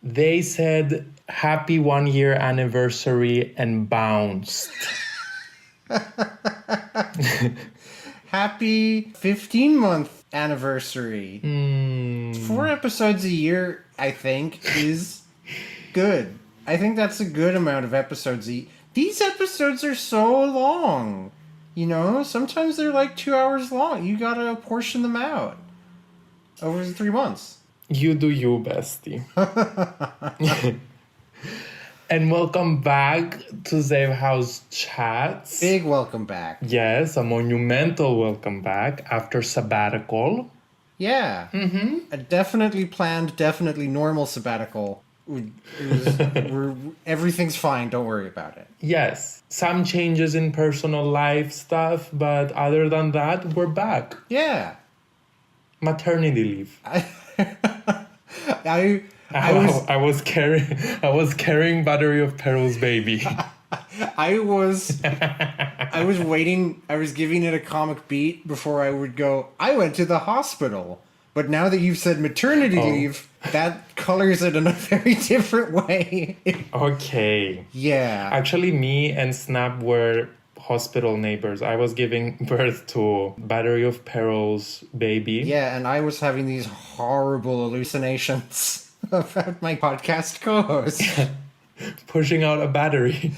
They said happy 1 year anniversary and bounced. Happy 15-month anniversary. 4 episodes a year, I think, is good. I think that's a good amount of episodes. These episodes are so long. You know, sometimes they're like 2 hours long. You gotta portion them out over 3 months. You do you, bestie. And welcome back to Safehouse Chats. Big welcome back. Yes, a monumental welcome back after sabbatical. Yeah. A definitely planned, definitely normal sabbatical. Everything's fine, don't worry about it. Yes, some changes in personal life stuff, but other than that, we're back. Yeah. Maternity leave. I was carrying Battery of Perils baby. I was waiting. I was giving it a comic beat before I would go, I went to the hospital. But now that you've said maternity leave, that colors it in a very different way. Okay. Yeah. Actually, me and Snap were hospital neighbors. I was giving birth to Battery of Perils baby. Yeah, and I was having these horrible hallucinations about my podcast co-host. Pushing out a battery.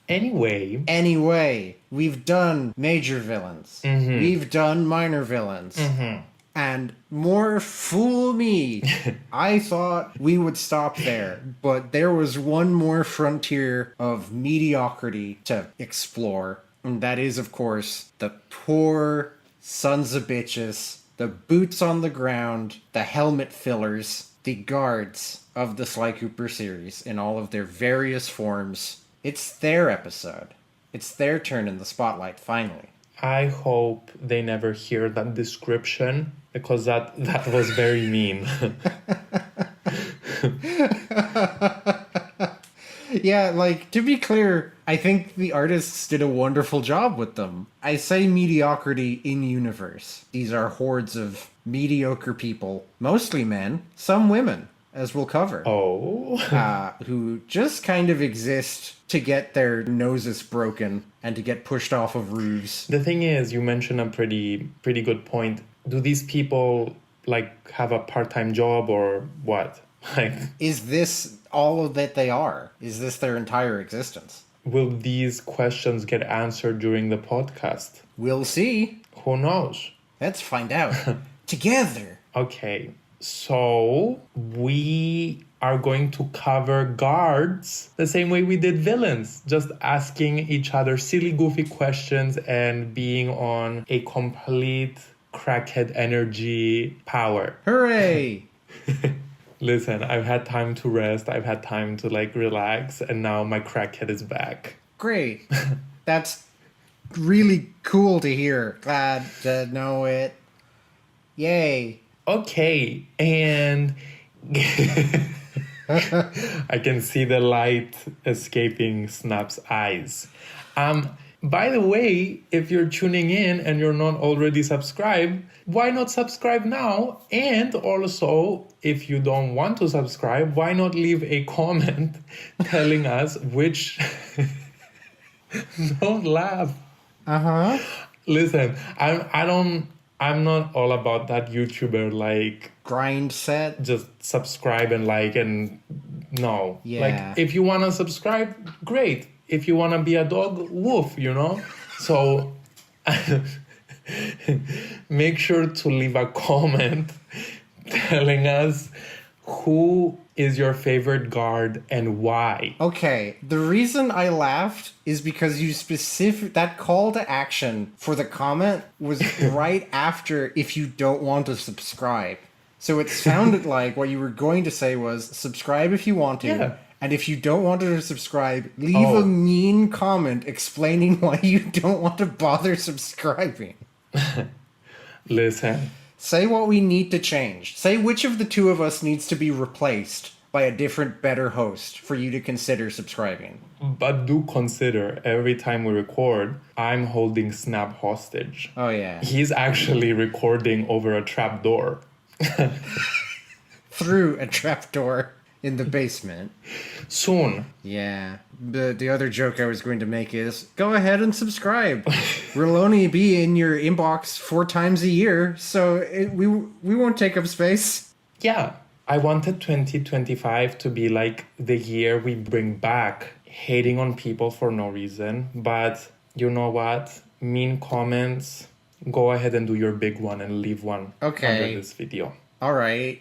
Anyway, we've done major villains. We've done minor villains. And more fool me. I thought we would stop there, but there was one more frontier of mediocrity to explore. And that is, of course, the poor sons of bitches, the boots on the ground, the helmet fillers, the guards of the Sly Cooper series in all of their various forms. It's their episode. It's their turn in the spotlight, finally. I hope they never hear that description, because that was very mean. Yeah, like, to be clear, I think the artists did a wonderful job with them. I say mediocrity in universe. These are hordes of mediocre people, mostly men, some women, as we'll cover. Who just kind of exist to get their noses broken and to get pushed off of roofs. The thing is, you mentioned a pretty good point. Do these people, like, have a part-time job or what? Like, is this all that they are? Is this their entire existence? Will these questions get answered during the podcast? We'll see. Who knows? Let's find out. Together. Okay, so we are going to cover guards the same way we did villains. Just asking each other silly, goofy questions and being on a complete crackhead energy power. Hooray! Listen, I've had time to rest. I've had time to, like, relax. And now my crackhead is back. Great. That's really cool to hear. Glad to know it. Yay. Okay, and I can see the light escaping Snap's eyes. By the way, if you're tuning in and you're not already subscribed, why not subscribe now? And also, if you don't want to subscribe, why not leave a comment telling us which... Don't laugh. Listen, I'm not all about that YouTuber, like... grind set? Just subscribe and like and... No. Yeah. Like, if you want to subscribe, great. If you want to be a dog, woof, you know? So... make sure to leave a comment telling us who is your favorite guard and why. Okay, the reason I laughed is because that call to action for the comment was right after if you don't want to subscribe. So it sounded like what you were going to say was subscribe if you want to. Yeah. And if you don't want to subscribe, leave a mean comment explaining why you don't want to bother subscribing. Listen. Say what we need to change. Say which of the two of us needs to be replaced. by a different, better host for you to consider subscribing. But do consider, every time we record, I'm holding Snap hostage. Oh, yeah. He's actually recording over a trapdoor. Through a trapdoor in the basement. Soon. Yeah. The other joke I was going to make is, go ahead and subscribe. We'll only be in your inbox 4 times a year, so we won't take up space. Yeah. I wanted 2025 to be like the year we bring back hating on people for no reason. But you know what? Mean comments, go ahead and do your big one and leave one under this video. All right.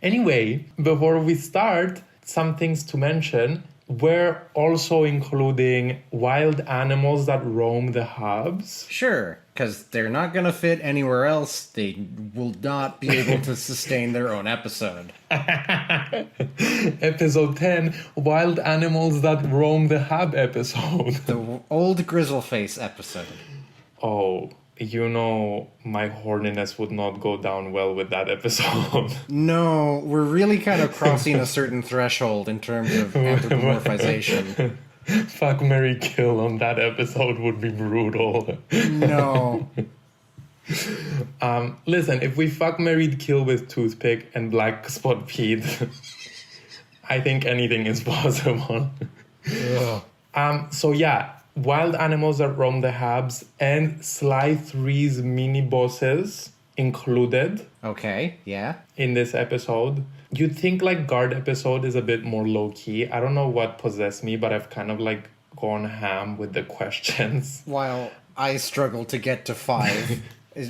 Anyway, before we start, some things to mention. We're also including wild animals that roam the hubs. Sure, because they're not going to fit anywhere else. They will not be able to sustain their own episode. Episode 10, wild animals that roam the hub episode. The old Grizzleface episode. Oh, you know, my horniness would not go down well with that episode. No, we're really kind of crossing a certain threshold in terms of anthropomorphization. Fuck, marry, kill on that episode would be brutal. No. Listen, if we fuck, married, kill with Toothpick and Black Spot Pete, I think anything is possible. So yeah, wild animals that roam the hubs and Sly 3's mini bosses included. Okay, yeah. In this episode. You'd think like guard episode is a bit more low-key. I don't know what possessed me, but I've kind of like gone ham with the questions. While I struggle to get to 5,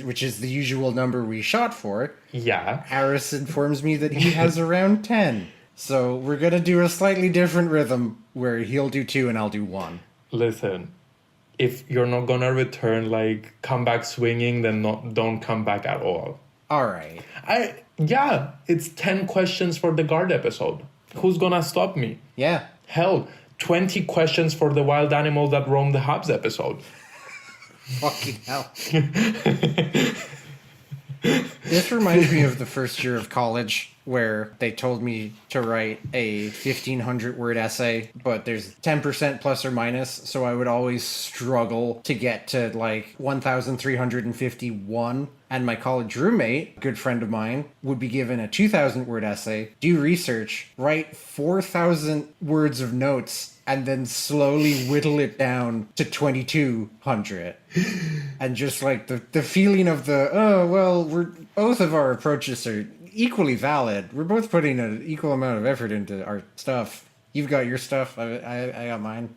which is the usual number we shot for. Yeah. Harris informs me that he has around 10. So we're going to do a slightly different rhythm where he'll do 2 and I'll do 1. Listen, if you're not gonna return, like, come back swinging, then don't come back at all. All right. Yeah, it's 10 questions for the guard episode. Who's gonna stop me? Yeah. Hell, 20 questions for the wild animals that roam the hubs episode. Fucking hell. This reminds me of the first year of college where they told me to write a 1,500 word essay, but there's 10% plus or minus, so I would always struggle to get to like 1,351. And my college roommate, a good friend of mine, would be given a 2,000 word essay, do research, write 4,000 words of notes, and then slowly whittle it down to 2,200. And just like the feeling of both of our approaches are equally valid. We're both putting an equal amount of effort into our stuff. You've got your stuff, I got mine.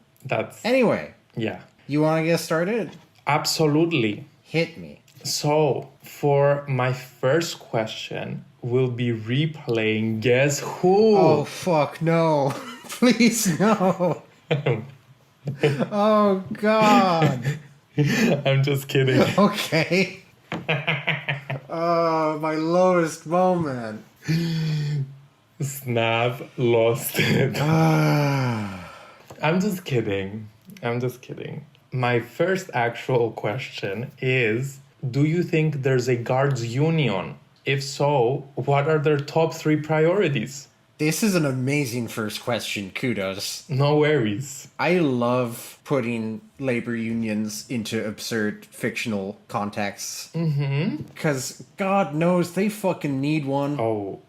Anyway. Yeah. You want to get started? Absolutely. Hit me. So, for my first question, we'll be replaying Guess Who? Oh, fuck, no. Please, no. Oh, God. I'm just kidding. Okay. Oh, my lowest moment. Snap lost it. I'm just kidding. My first actual question is, do you think there's a guards union? If so, what are their top 3 priorities? This is an amazing first question. Kudos. No worries. I love putting labor unions into absurd fictional contexts. Because God knows they fucking need one. Oh,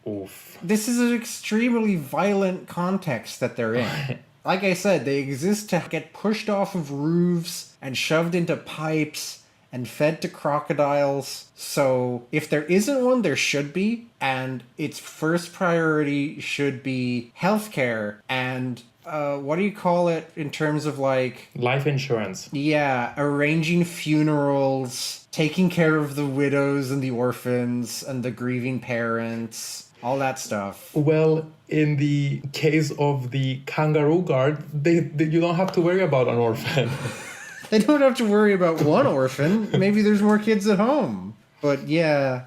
oof. This is an extremely violent context that they're in. Like I said, they exist to get pushed off of roofs and shoved into pipes and fed to crocodiles. So if there isn't one, there should be. And its first priority should be healthcare and what do you call it in terms of like... life insurance. Yeah, arranging funerals, taking care of the widows and the orphans and the grieving parents, all that stuff. Well, in the case of the kangaroo guard, you don't have to worry about an orphan. They don't have to worry about one orphan. Maybe there's more kids at home. But yeah.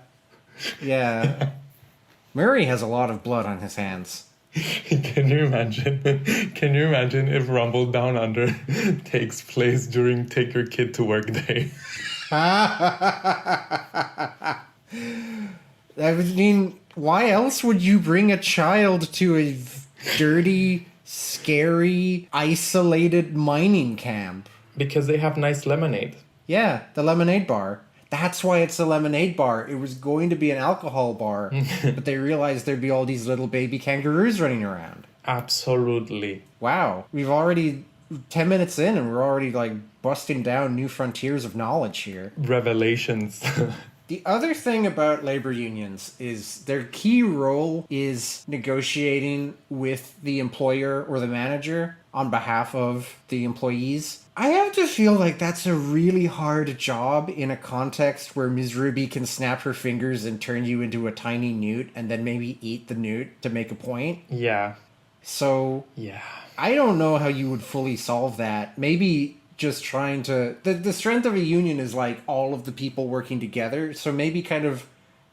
Murray has a lot of blood on his hands. Can you imagine if Rumble Down Under takes place during Take Your Kid to Work Day? I mean, Why else would you bring a child to a dirty, scary, isolated mining camp? Because they have nice lemonade. Yeah, the lemonade bar. That's why it's a lemonade bar. It was going to be an alcohol bar, but they realized there'd be all these little baby kangaroos running around. Absolutely. Wow, we've already 10 minutes in and we're already like busting down new frontiers of knowledge here. Revelations. The other thing about labor unions is their key role is negotiating with the employer or the manager on behalf of the employees. I have to feel like that's a really hard job in a context where Ms. Ruby can snap her fingers and turn you into a tiny newt and then maybe eat the newt to make a point. Yeah. So, Yeah. I don't know how you would fully solve that. Maybe just trying to... The strength of a union is like all of the people working together. So maybe kind of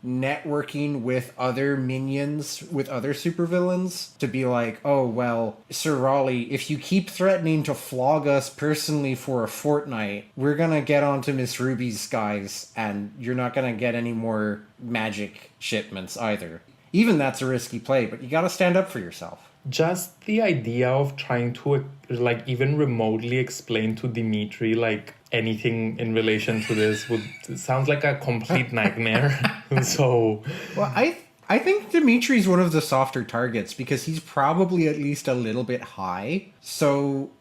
networking with other minions, with other supervillains, to be like, oh, well, Sir Raleigh, if you keep threatening to flog us personally for a fortnight, we're gonna get onto Miss Ruby's skies, and you're not gonna get any more magic shipments either. Even that's a risky play, but you gotta stand up for yourself. Just the idea of trying to, like, even remotely explain to Dimitri, like, anything in relation to this sounds like a complete nightmare. So... Well, I think Dimitri's one of the softer targets because he's probably at least a little bit high. So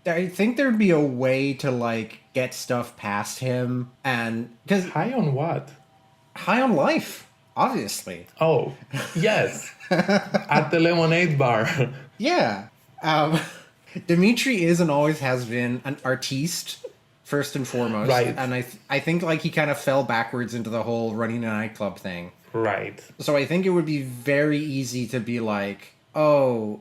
I think there'd be a way to, like, get stuff past him and... Cause high on what? High on life, obviously. Oh, yes. At the lemonade bar. Yeah. Dimitri is and always has been an artiste, first and foremost. Right. And I think, like, he kind of fell backwards into the whole running a nightclub thing. Right. So I think it would be very easy to be like, oh,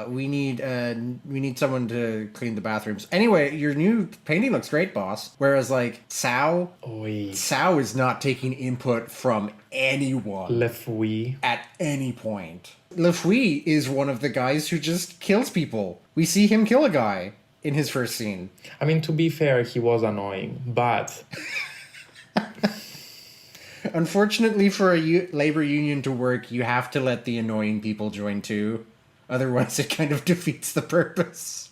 we need someone to clean the bathrooms. Anyway, your new painting looks great, boss. Whereas, like, Sao is not taking input from anyone. Le Fouille. At any point. Le Fouille is one of the guys who just kills people. We see him kill a guy in his first scene. I mean, to be fair, he was annoying, but... Unfortunately, for a labor union to work, you have to let the annoying people join too. Otherwise, it kind of defeats the purpose.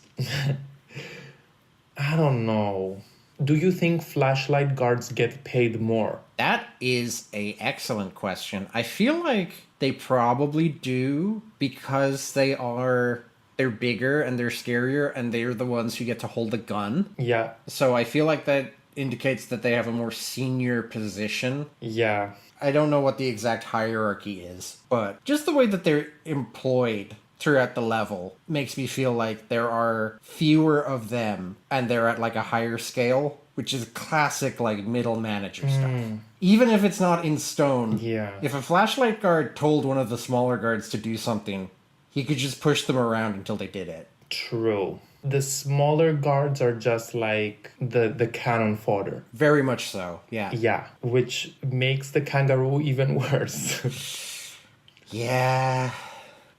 I don't know. Do you think flashlight guards get paid more? That is an excellent question. I feel like they probably do because they're bigger and they're scarier and they're the ones who get to hold a gun. Yeah. So I feel like that indicates that they have a more senior position. Yeah. I don't know what the exact hierarchy is, but just the way that they're employed throughout the level makes me feel like there are fewer of them and they're at like a higher scale, which is classic like middle manager stuff. Even if it's not in stone, if a flashlight guard told one of the smaller guards to do something, he could just push them around until they did it. True. The smaller guards are just like the cannon fodder. Very much so, yeah. Yeah, which makes the kangaroo even worse. Yeah.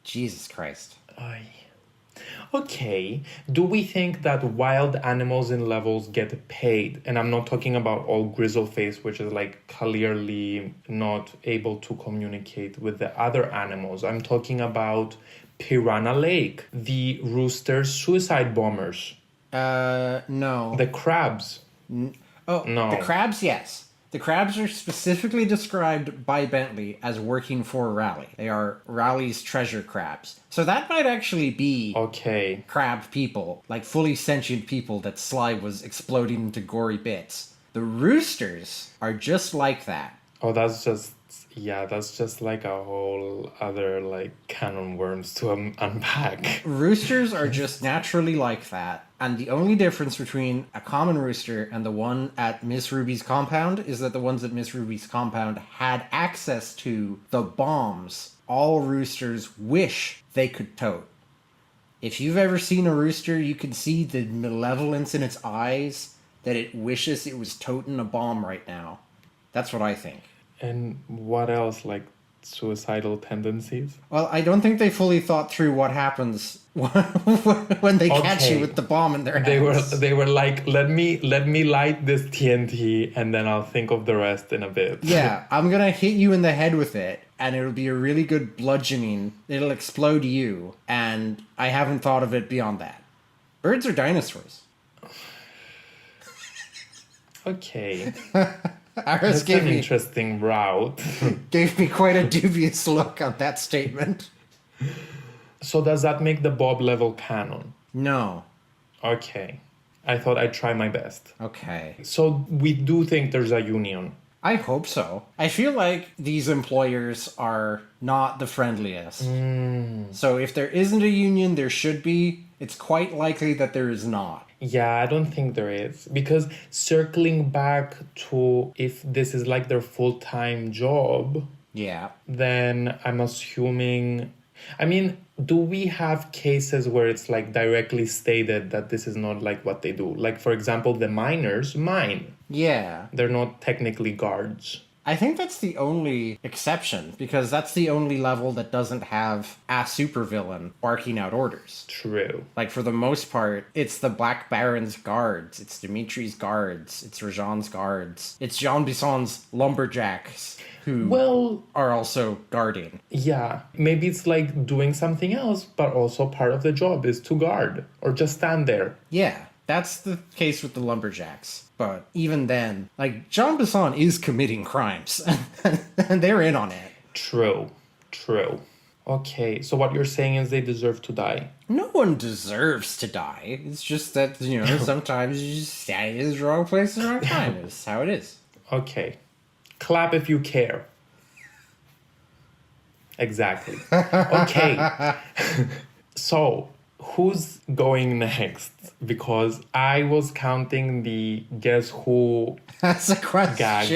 Jesus Christ. Ay. Okay, do we think that wild animals in levels get paid? And I'm not talking about all Grizzleface, which is like clearly not able to communicate with the other animals. I'm talking about Piranha Lake, the rooster suicide bombers. No. The crabs. No. No. The crabs, yes. The crabs are specifically described by Bentley as working for Raleigh. They are Raleigh's treasure crabs. So that might actually be okay. Crab people, like fully sentient people that Sly was exploding into gory bits. The roosters are just like that. Oh, that's just like a whole other like can of worms to unpack. Roosters are just naturally like that. And the only difference between a common rooster and the one at Miss Ruby's compound is that the ones at Miss Ruby's compound had access to the bombs all roosters wish they could tote. If you've ever seen a rooster, you can see the malevolence in its eyes that it wishes it was toting a bomb right now. That's what I think. And what else? Like suicidal tendencies. Well, I don't think they fully thought through what happens when they catch you with the bomb in their hands. They were like, let me light this TNT and then I'll think of the rest in a bit. Yeah, I'm gonna hit you in the head with it, and it'll be a really good bludgeoning. It'll explode you, and I haven't thought of it beyond that. Birds are dinosaurs. Okay. Aris That's an interesting route. gave me quite a dubious look on that statement. So does that make the Bob level canon? No. Okay. I thought I'd try my best. Okay. So we do think there's a union. I hope so. I feel like these employers are not the friendliest. So if there isn't a union, there should be. It's quite likely that there is not. Yeah, I don't think there is. Because circling back to if this is like their full-time job, Yeah. then I'm assuming... I mean, do we have cases where it's like directly stated that this is not like what they do? Like, for example, the miners mine. Yeah. They're not technically guards. I think that's the only exception, because that's the only level that doesn't have a supervillain barking out orders. True. Like, for the most part, it's the Black Baron's guards, it's Dimitri's guards, it's Rajan's guards, it's Jean Bisson's lumberjacks, who are also guarding. Yeah, maybe it's like doing something else, but also part of the job is to guard or just stand there. Yeah, that's the case with the lumberjacks. But even then, like, Jean Bisson is committing crimes, and they're in on it. True. Okay, so what you're saying is they deserve to die. No one deserves to die. It's just that, sometimes you just stand in the wrong place at the wrong time. It's how it is. Okay. Clap if you care. Exactly. Okay. So, who's going next? Because I was counting the guess who That's a question. gag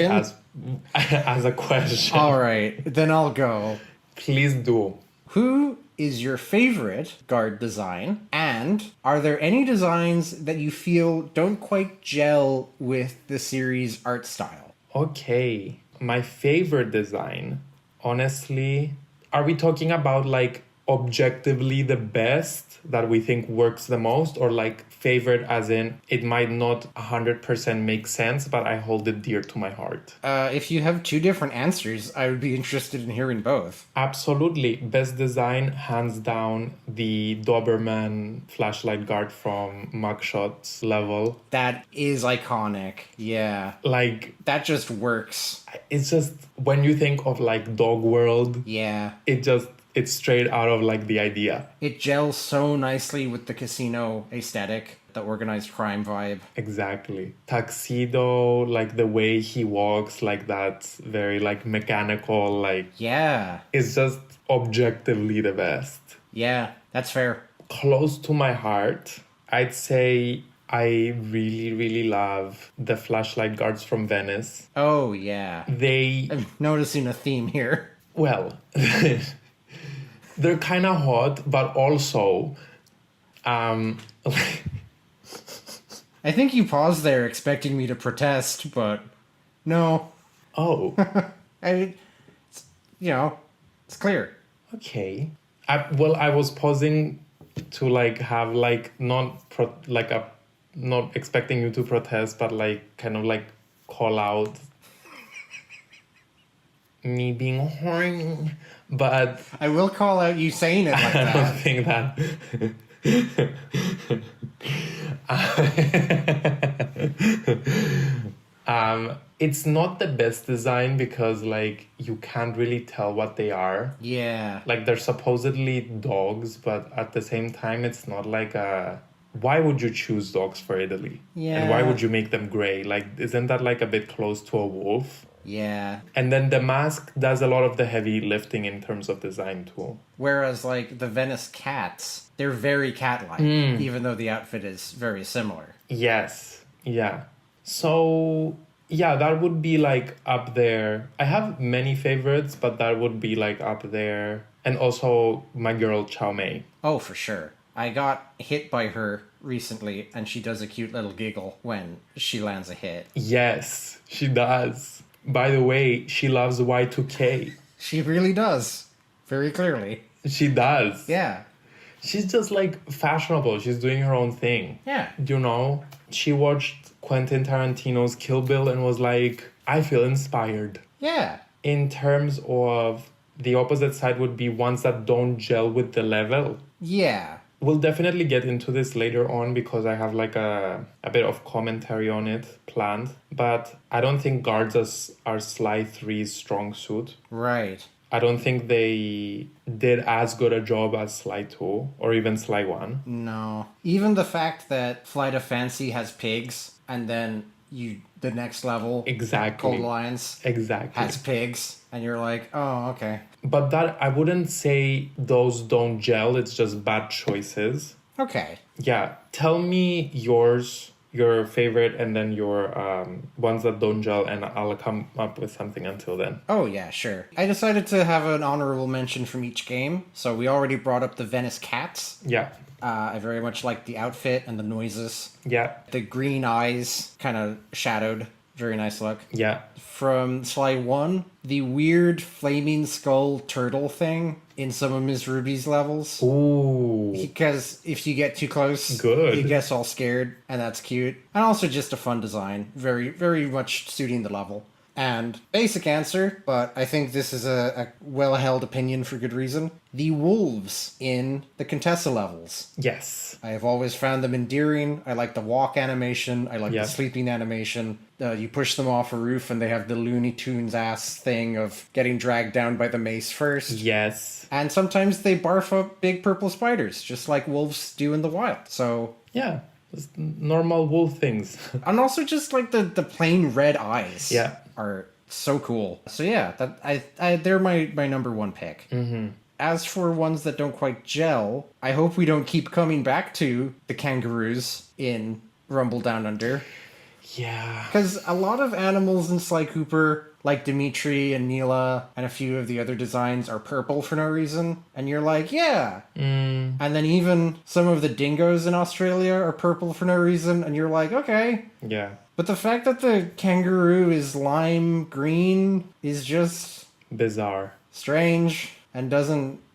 as a question. All right, then I'll go. Please do. Who is your favorite guard design? And are there any designs that you feel don't quite gel with the series' art style? Okay. My favorite design, honestly, are we talking about like objectively the best that we think works the most, or like favorite as in it might not 100% make sense, but I hold it dear to my heart? If you have two different answers, I would be interested in hearing both. Absolutely. Best design, hands down, the Doberman flashlight guard from Mugshot's level. That is iconic. Yeah. Like, that just works. It's just, when you think of like Dog World, yeah, it's straight out of like the idea. It gels so nicely with the casino aesthetic, the organized crime vibe. Exactly. Tuxedo, like the way he walks, like that very like mechanical, like... Yeah. It's just objectively the best. Yeah, that's fair. Close to my heart, I'd say I really, really love the flashlight guards from Venice. Oh, yeah. I'm noticing a theme here. Well... They're kind of hot, but also, I think you paused there expecting me to protest, but no. Oh. I mean, it's clear. Okay. I was pausing to like have like not expecting you to protest, but like kind of like call out me being horny. But I will call out you saying it like that. I don't think that. It's not the best design because like you can't really tell what they are. Yeah. Like they're supposedly dogs, but at the same time it's not like a... Why would you choose dogs for Italy? Yeah. And why would you make them gray? Like, isn't that like a bit close to a wolf? Yeah. And then the mask does a lot of the heavy lifting in terms of design too. Whereas like the Venice cats, they're very cat-like, even though the outfit is very similar. Yes. Yeah. So, yeah, that would be like up there. I have many favorites, but that would be like up there. And also my girl Chow Mei. Oh, for sure. I got hit by her recently, and she does a cute little giggle when she lands a hit. Yes, she does. By the way, she loves Y2K. She really does. Very clearly. She does. Yeah. She's just like fashionable. She's doing her own thing. Yeah. You know, she watched Quentin Tarantino's Kill Bill and was like, I feel inspired. Yeah. In terms of the opposite side would be ones that don't gel with the level. Yeah. We'll definitely get into this later on because I have like a bit of commentary on it planned. But I don't think guards are Sly 3's strong suit. Right. I don't think they did as good a job as Sly 2 or even Sly 1. No. Even the fact that Flight of Fancy has pigs and then the next level, Exactly. Cold Lions, Exactly. has pigs, and you're like, oh, okay. But that, I wouldn't say those don't gel, it's just bad choices. Okay. Yeah, tell me your favorite, and then your ones that don't gel, and I'll come up with something until then. Oh, yeah, sure. I decided to have an honorable mention from each game. So we already brought up the Venice Cats. Yeah. I very much like the outfit and the noises. Yeah. The green eyes, kind of shadowed. Very nice look. Yeah. From Sly 1, the weird flaming skull turtle thing in some of Ms. Ruby's levels. Ooh. Because if you get too close, Good. he gets all scared, and that's cute. And also just a fun design. Very, very much suiting the level. And basic answer, but I think this is a well-held opinion for good reason. The wolves in the Contessa levels. Yes. I have always found them endearing. I like the walk animation. I like Yeah. the sleeping animation. You push them off a roof and they have the Looney Tunes ass thing of getting dragged down by the mace first. Yes. And sometimes they barf up big purple spiders, just like wolves do in the wild. So... Yeah. Just normal wolf things. And also just like the plain red eyes. Yeah. Are so cool. So yeah, that they're my number one pick. Mm-hmm. As for ones that don't quite gel, I hope we don't keep coming back to the kangaroos in Rumble Down Under. Yeah. Because a lot of animals in Sly Cooper, like Dimitri and Neela and a few of the other designs, are purple for no reason. And you're like, yeah. Mm. And then even some of the dingoes in Australia are purple for no reason. And you're like, okay. Yeah. But the fact that the kangaroo is lime green is just Bizarre. strange and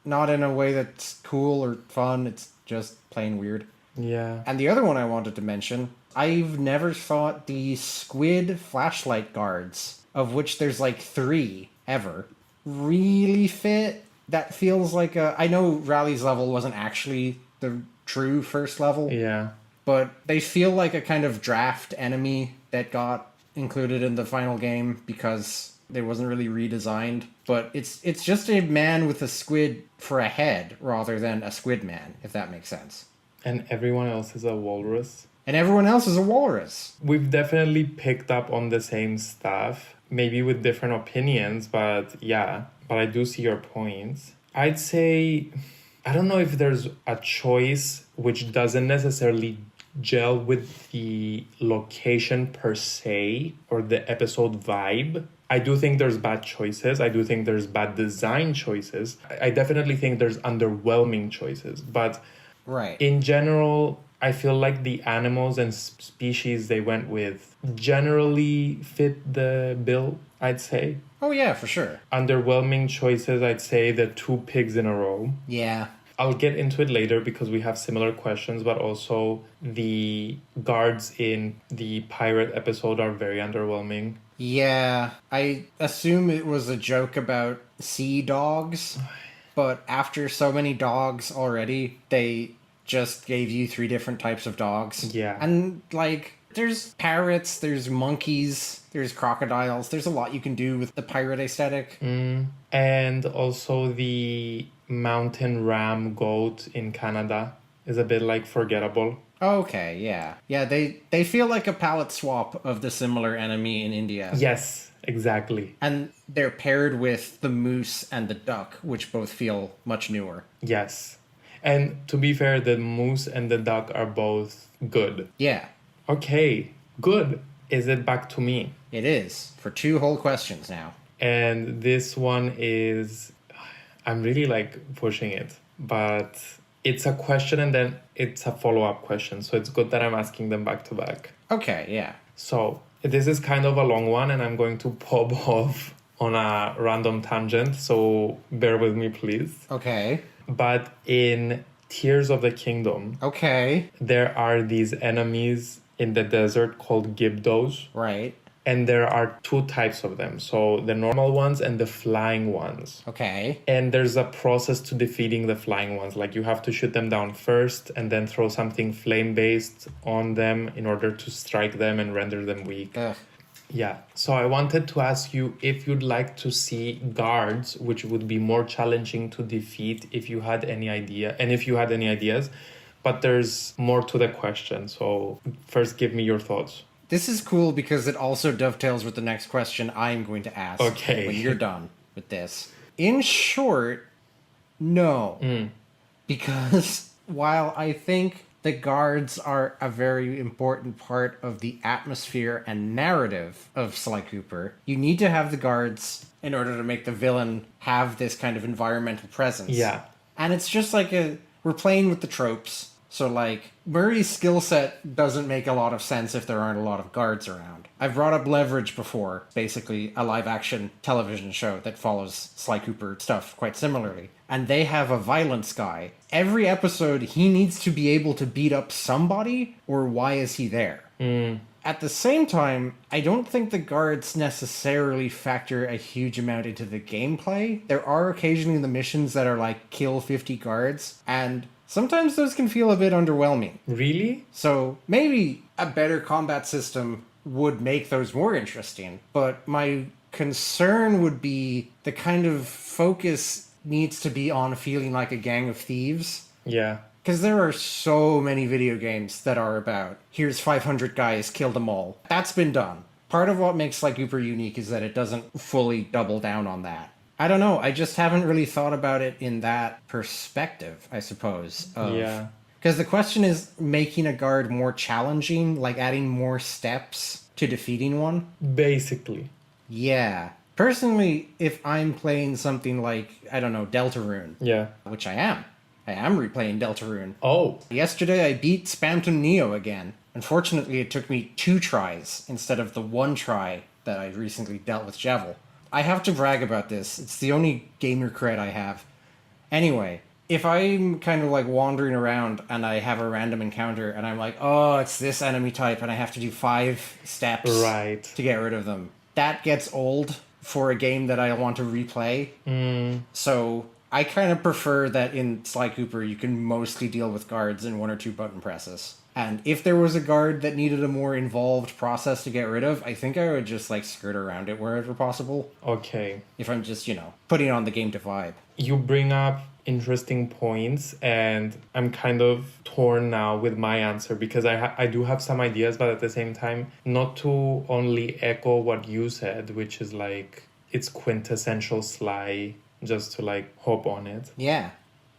not in a way that's cool or fun. It's just plain weird. Yeah. And the other one I wanted to mention, I've never thought the squid flashlight guards, of which there's like 3 ever, really fit. That feels like I know Rally's level wasn't actually the true first level. Yeah. But they feel like a kind of draft enemy that got included in the final game because it wasn't really redesigned. But it's just a man with a squid for a head rather than a squid man, if that makes sense. And everyone else is a walrus. And everyone else is a walrus. We've definitely picked up on the same stuff, maybe with different opinions, but yeah. But I do see your points. I'd say, I don't know if there's a choice which doesn't necessarily gel with the location per se or the episode vibe. I do think there's bad choices. I do think there's bad design choices. I definitely think there's underwhelming choices. But right. In general, I feel like the animals and species they went with generally fit the bill, I'd say. Oh, yeah, for sure. Underwhelming choices, I'd say the 2 pigs in a row. Yeah. I'll get into it later because we have similar questions, but also the guards in the pirate episode are very underwhelming. Yeah, I assume it was a joke about sea dogs, but after so many dogs already, they just gave you 3 different types of dogs. Yeah. And, like, there's parrots, there's monkeys, there's crocodiles, there's a lot you can do with the pirate aesthetic. And also the mountain ram goat in Canada is a bit, like, forgettable. Okay, yeah. Yeah, they feel like a palette swap of the similar enemy in India. Yes, exactly. And they're paired with the moose and the duck, which both feel much newer. Yes. And to be fair, the moose and the duck are both good. Yeah. Okay, good. Is it back to me? It is, for 2 whole questions now. And this one is, I'm really like pushing it, but it's a question and then it's a follow-up question. So it's good that I'm asking them back to back. Okay, yeah. So this is kind of a long one and I'm going to pop off on a random tangent, so bear with me, please. Okay. But in Tears of the Kingdom, Okay. there are these enemies in the desert called Gibdos. Right. And there are two types of them. So the normal ones and the flying ones. Okay. And there's a process to defeating the flying ones. Like you have to shoot them down first and then throw something flame-based on them in order to strike them and render them weak. Ugh. Yeah. So I wanted to ask you if you'd like to see guards, which would be more challenging to defeat if you had any idea, and if you had any ideas. But there's more to the question. So first, give me your thoughts. This is cool because it also dovetails with the next question I'm going to ask Okay. when you're done with this. In short, no. Because while I think the guards are a very important part of the atmosphere and narrative of Sly Cooper, you need to have the guards in order to make the villain have this kind of environmental presence. Yeah. And it's just like we're playing with the tropes. So, like, Murray's skill set doesn't make a lot of sense if there aren't a lot of guards around. I've brought up Leverage before, basically a live-action television show that follows Sly Cooper stuff quite similarly. And they have a violence guy. Every episode, he needs to be able to beat up somebody, or why is he there? At the same time, I don't think the guards necessarily factor a huge amount into the gameplay. There are occasionally the missions that are like, kill 50 guards, and sometimes those can feel a bit underwhelming. Really? So maybe a better combat system would make those more interesting. But my concern would be the kind of focus needs to be on feeling like a gang of thieves. Yeah. Because there are so many video games that are about, here's 500 guys, kill them all. That's been done. Part of what makes Sly Cooper unique is that it doesn't fully double down on that. I don't know, I just haven't really thought about it in that perspective, I suppose. Yeah. Because the question is making a guard more challenging, like adding more steps to defeating one? Basically. Yeah. Personally, if I'm playing something like, I don't know, Deltarune, Yeah. which I am replaying Deltarune. Oh. Yesterday I beat Spamton Neo again. Unfortunately, it took me 2 tries instead of the 1 try that I recently dealt with Javel. I have to brag about this. It's the only gamer cred I have. Anyway, if I'm kind of like wandering around and I have a random encounter and I'm like, oh, it's this enemy type and I have to do 5 steps Right. to get rid of them, that gets old for a game that I want to replay. So I kind of prefer that in Sly Cooper you can mostly deal with guards in 1 or 2 button presses. And if there was a guard that needed a more involved process to get rid of, I think I would just like skirt around it wherever possible. Okay. If I'm just, putting on the game to vibe. You bring up interesting points, and I'm kind of torn now with my answer because I do have some ideas, but at the same time, not to only echo what you said, which is like it's quintessential Sly, just to like hop on it. Yeah.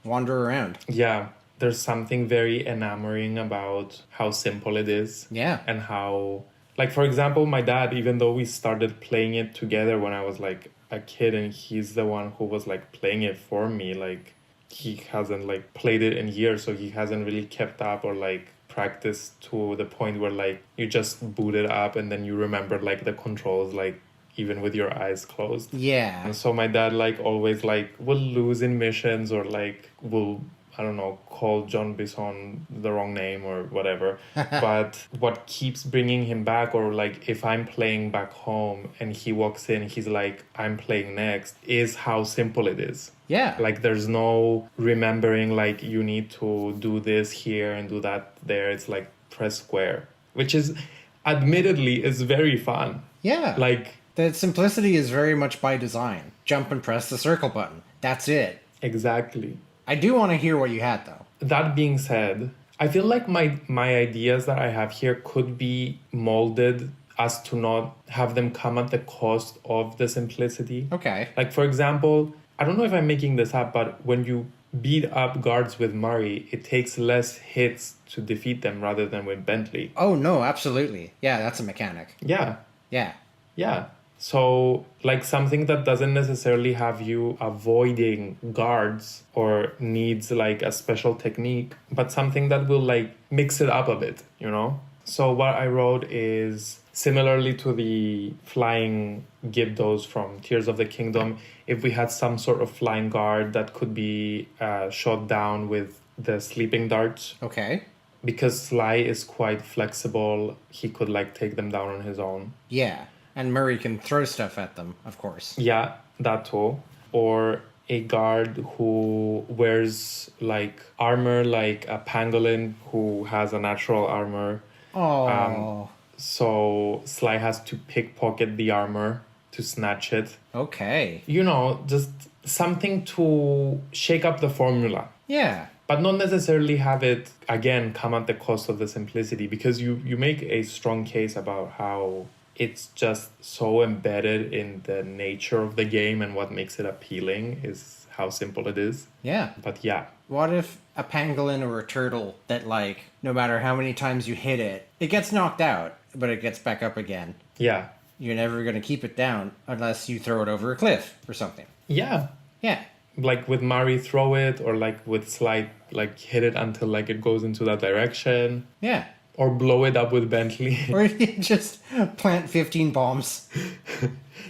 Wander around. Yeah. There's something very enamoring about how simple it is. Yeah. And how, like, for example, my dad, even though we started playing it together when I was like a kid and he's the one who was like playing it for me, like he hasn't like played it in years, so he hasn't really kept up or like practiced to the point where like you just boot it up and then you remember like the controls like even with your eyes closed. Yeah. And so my dad like always like will lose in missions or like will, I don't know, call John Bison the wrong name or whatever. But what keeps bringing him back, or like if I'm playing back home and he walks in, he's like, I'm playing next, is how simple it is. Yeah. Like there's no remembering like you need to do this here and do that there. It's like press square, which is admittedly is very fun. Yeah. Like the simplicity is very much by design. Jump and press the circle button. That's it. exactly. I do want to hear what you had, though. That being said, I feel like my ideas that I have here could be molded as to not have them come at the cost of the simplicity. Okay. Like, for example, I don't know if I'm making this up, but when you beat up guards with Murray, it takes less hits to defeat them rather than with Bentley. Oh, no, absolutely. Yeah, that's a mechanic. Yeah. Yeah. Yeah. So, like, something that doesn't necessarily have you avoiding guards or needs, like, a special technique, but something that will, like, mix it up a bit, you know? So what I wrote is similarly to the flying Gibdos from Tears of the Kingdom, if we had some sort of flying guard that could be shot down with the sleeping darts. Okay. Because Sly is quite flexible, he could like take them down on his own. Yeah. And Murray can throw stuff at them, of course. Yeah, that too. Or a guard who wears like armor, like a pangolin who has a natural armor. Oh. So Sly has to pickpocket the armor to snatch it. Okay. You know, just something to shake up the formula. Yeah. But not necessarily have it, again, come at the cost of the simplicity. Because you make a strong case about how it's just so embedded in the nature of the game, and what makes it appealing is how simple it is. Yeah. But yeah. What if a pangolin or a turtle that, like, no matter how many times you hit it, it gets knocked out, but it gets back up again? Yeah. You're never going to keep it down unless you throw it over a cliff or something. Yeah. Yeah. Like with Mari, throw it, or like with Slide, like hit it until like it goes into that direction. Yeah. Or blow it up with Bentley. Or you just plant 15 bombs.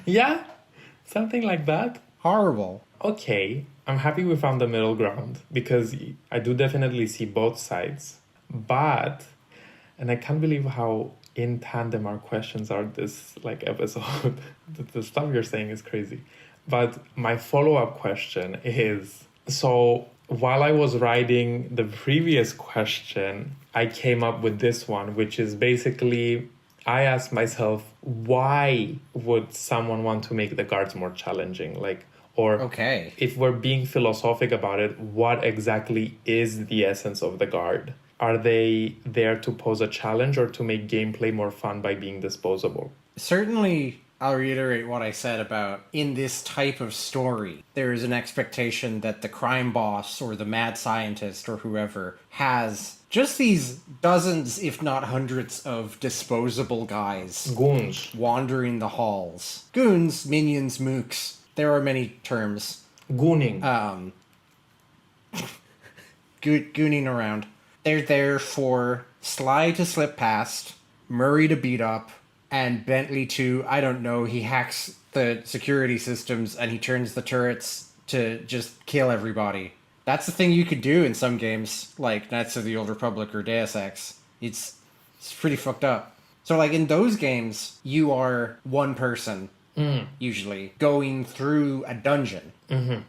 Yeah, something like that. Horrible. Okay, I'm happy we found the middle ground, because I do definitely see both sides. But, and I can't believe how in tandem our questions are this like episode. The stuff you're saying is crazy. But my follow-up question is, so while I was writing the previous question, I came up with this one, which is basically, I asked myself, why would someone want to make the guards more challenging? Like, or Okay. if we're being philosophic about it, what exactly is the essence of the guard? Are they there to pose a challenge or to make gameplay more fun by being disposable? Certainly, I'll reiterate what I said about in this type of story, there is an expectation that the crime boss or the mad scientist or whoever has just these dozens, if not hundreds, of disposable guys. Goons. Wandering the halls. Goons, minions, mooks. There are many terms. Gooning. Gooning around. They're there for Sly to slip past, Murray to beat up, and Bentley to, I don't know, he hacks the security systems and he turns the turrets to just kill everybody. That's the thing you could do in some games, like Knights of the Old Republic or Deus Ex. It's pretty fucked up. So, like, in those games, you are one person, usually, going through a dungeon,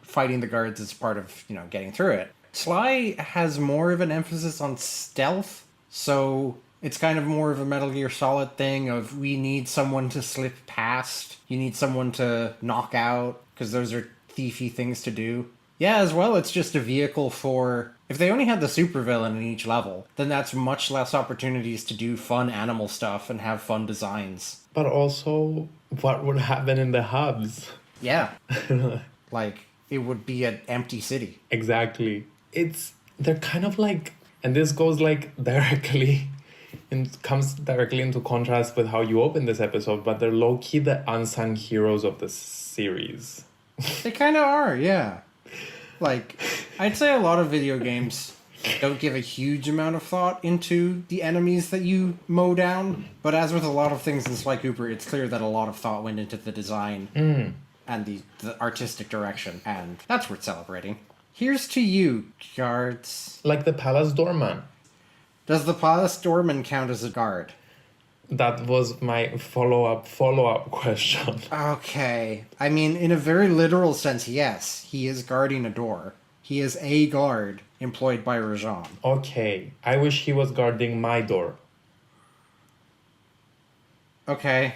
fighting the guards as part of, you know, getting through it. Sly has more of an emphasis on stealth, so it's kind of more of a Metal Gear Solid thing of we need someone to slip past, you need someone to knock out, because those are thiefy things to do. Yeah, as well, it's just a vehicle for... If they only had the supervillain in each level, then that's much less opportunities to do fun animal stuff and have fun designs. But also, what would happen in the hubs? Yeah. Like, it would be an empty city. Exactly. They're kind of like, and this goes like directly, and comes directly into contrast with how you open this episode, but they're low-key the unsung heroes of the series. They kind of are, yeah. Like, I'd say a lot of video games don't give a huge amount of thought into the enemies that you mow down, but as with a lot of things in Sly Cooper, it's clear that a lot of thought went into the design and the artistic direction, and that's worth celebrating. Here's to you, guards. Like the Palace Doorman. Does the Palace Doorman count as a guard? That was my follow-up question. Okay. I mean, in a very literal sense, yes. He is guarding a door. He is a guard employed by Rajan. Okay. I wish he was guarding my door. Okay.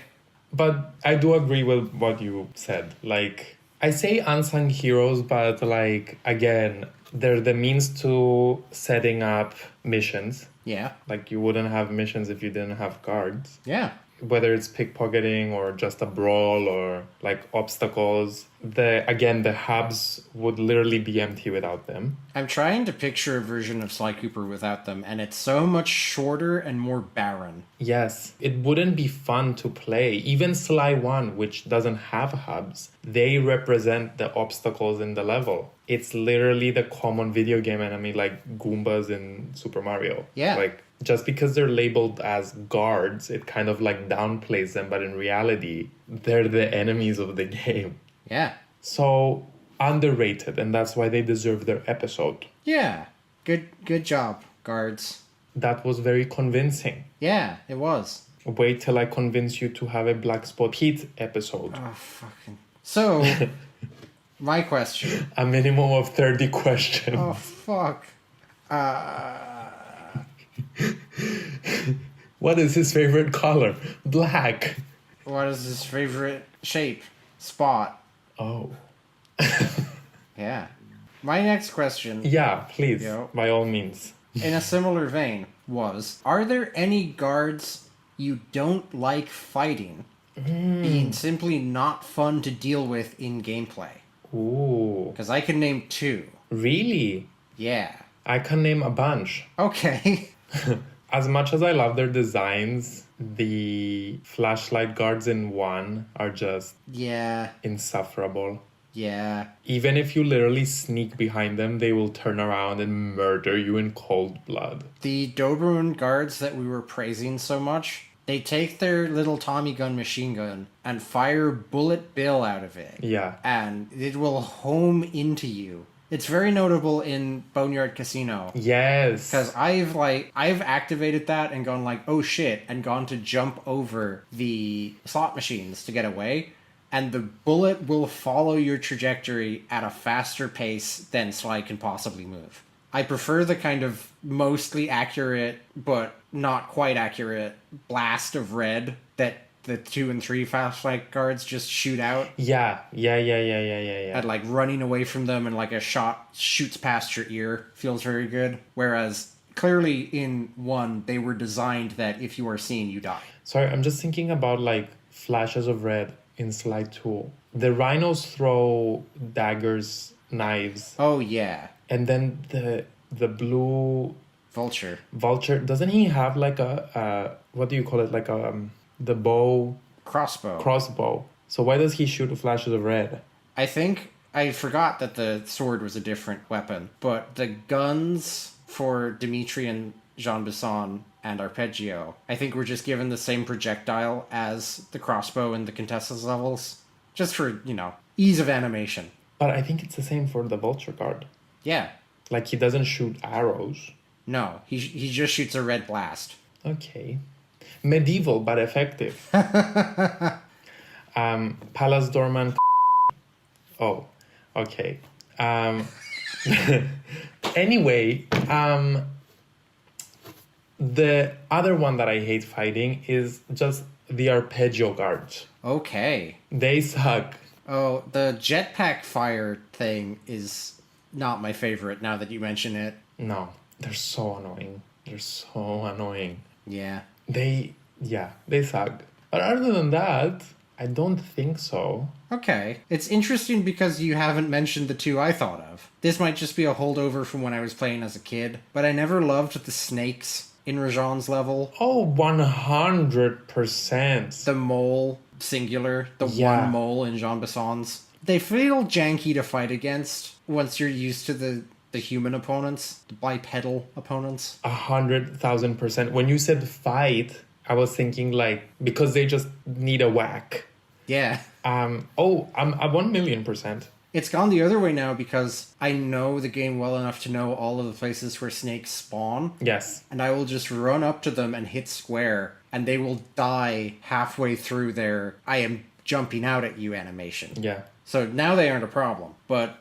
But I do agree with what you said. Like, I say unsung heroes, but like, again, they're the means to setting up missions. Yeah. Like, you wouldn't have missions if you didn't have guards. Yeah. Whether it's pickpocketing or just a brawl or like obstacles, the hubs would literally be empty without them. I'm trying to picture a version of Sly Cooper without them, and it's so much shorter and more barren. Yes, it wouldn't be fun to play. Even Sly 1, which doesn't have hubs, they represent the obstacles in the level. it's literally the common video game enemy, like Goombas in Super Mario. Yeah. Like, just because they're labeled as guards, it kind of like downplays them, but in reality, they're the enemies of the game. Yeah. So underrated, and that's why they deserve their episode. Yeah. Good job, guards. That was very convincing. Yeah, it was. Wait till I convince you to have a Black Spot Pete episode. Oh, fucking... So, my question. A minimum of 30 questions. Oh, fuck. What is his favorite color? Black. What is his favorite shape? Spot. Oh. Yeah. My next question, Yeah, please. Yo. By all means. in a similar vein, was, are there any guards you don't like fighting being simply not fun to deal with in gameplay? Ooh. Because I can name 2. Really? Yeah. I can name a bunch. Okay. As much as I love their designs, the flashlight guards in 1 are just Yeah. insufferable. Yeah. Even if you literally sneak behind them, they will turn around and murder you in cold blood. The Doberman guards that we were praising so much, they take their little Tommy gun machine gun and fire Bullet Bill out of it. Yeah. And it will home into you. It's very notable in Boneyard Casino. Yes. Because I've activated that and gone like, oh shit, and gone to jump over the slot machines to get away. And the bullet will follow your trajectory at a faster pace than Sly can possibly move. I prefer the kind of mostly accurate, but not quite accurate blast of red that the 2 and 3 flashlight guards just shoot out. Yeah. And like running away from them and like a shot shoots past your ear feels very good. Whereas clearly in 1, they were designed that if you are seen, you die. Sorry, I'm just thinking about like flashes of red in Sly 2. The rhinos throw daggers, knives. Oh yeah. And then the blue Vulture. doesn't he have like a what do you call it? Like the bow crossbow. So why does he shoot flashes of red? I think I forgot that the sword was a different weapon, but the guns for Dimitri and Jean Bisson and Arpeggio, I think were just given the same projectile as the crossbow in the Contessa's levels, just for, ease of animation. But I think it's the same for the vulture guard. Yeah. Like he doesn't shoot arrows. No, he just shoots a red blast. Okay. Medieval but effective. Palace Dorman. Oh, okay. Anyway, the other one that I hate fighting is just the arpeggio guards. Okay. They suck. Oh, the jetpack fire thing is not my favorite now that you mention it. No, they're so annoying. Yeah. They suck. But other than that, I don't think so. Okay. It's interesting because you haven't mentioned the 2 I thought of. This might just be a holdover from when I was playing as a kid, but I never loved the snakes in Rajan's level. Oh, 100%. The mole, singular, the one mole in Jean Bisson's. They feel janky to fight against once you're used to the human opponents, the bipedal opponents. 100,000%. When you said fight, I was thinking like, because they just need a whack. Yeah. I'm at 1,000,000%. It's gone the other way now because I know the game well enough to know all of the places where snakes spawn. Yes. And I will just run up to them and hit square, and they will die halfway through their I am jumping out at you animation. Yeah. So now they aren't a problem.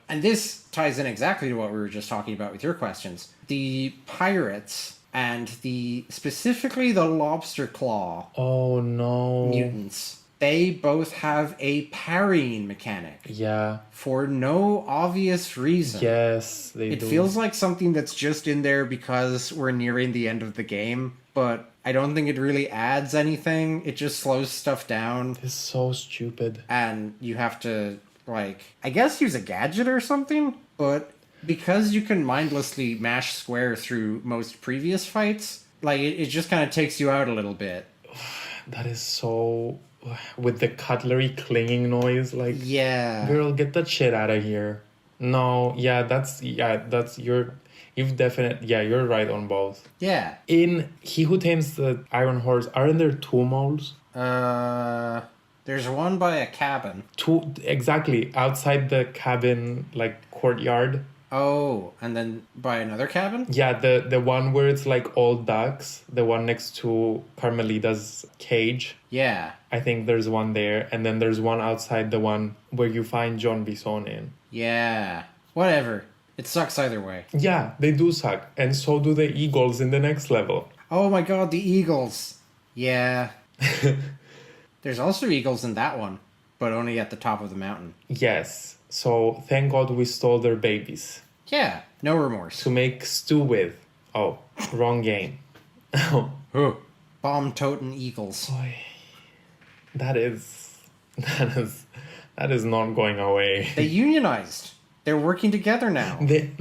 And this ties in exactly to what we were just talking about with your questions. The pirates and specifically the lobster claw Oh no. mutants, they both have a parrying mechanic. Yeah. For no obvious reason. Yes, they do. It feels like something that's just in there because we're nearing the end of the game, but I don't think it really adds anything. It just slows stuff down. It's so stupid. And you have to, I guess use a gadget or something, but because you can mindlessly mash square through most previous fights, it just kind of takes you out a little bit. That is so... With the cutlery clinging noise, Yeah. Girl, get that shit out of here. No, you're right on both. Yeah. In He Who Tames the Iron Horse, aren't there two moles? There's one by a cabin. Two, exactly, outside the cabin, like, courtyard. Oh, and then by another cabin? Yeah, the one where it's like all ducks, the one next to Carmelita's cage. Yeah. I think there's one there, and then there's one outside the one where you find John Bison in. Yeah. Whatever. It sucks either way. Yeah, they do suck, and so do the eagles in the next level. Oh my god, the eagles. Yeah. There's also eagles in that one, but only at the top of the mountain. Yes, so thank God we stole their babies. Yeah, no remorse. To make stew with. Oh, wrong game. Oh. Bomb-toting eagles. Boy, that is not going away. They unionized. They're working together now. The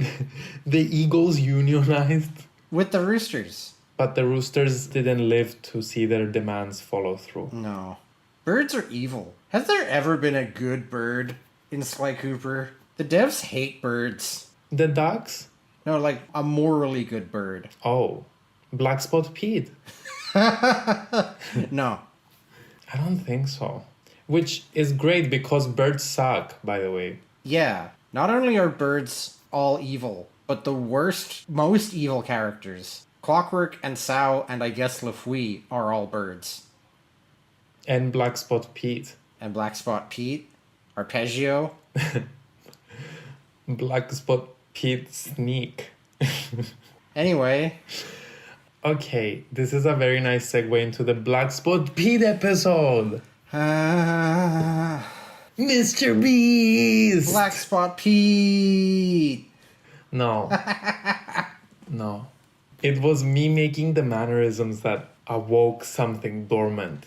eagles unionized. With the roosters. But the roosters didn't live to see their demands follow through. No. Birds are evil. Has there ever been a good bird in Sly Cooper? The devs hate birds. The ducks? No, like a morally good bird. Oh, Black Spot Pete. No. I don't think so. Which is great because birds suck, by the way. Yeah. Not only are birds all evil, but the worst, most evil characters, Clockwork and Sao and I guess Lafouille, are all birds. And Black Spot Pete. And Black Spot Pete, Arpeggio. Black Spot Pete Sneak. Anyway. Okay, this is a very nice segue into the Black Spot Pete episode. Mr. Beast! Black Spot Pete! No. No. It was me making the mannerisms that awoke something dormant.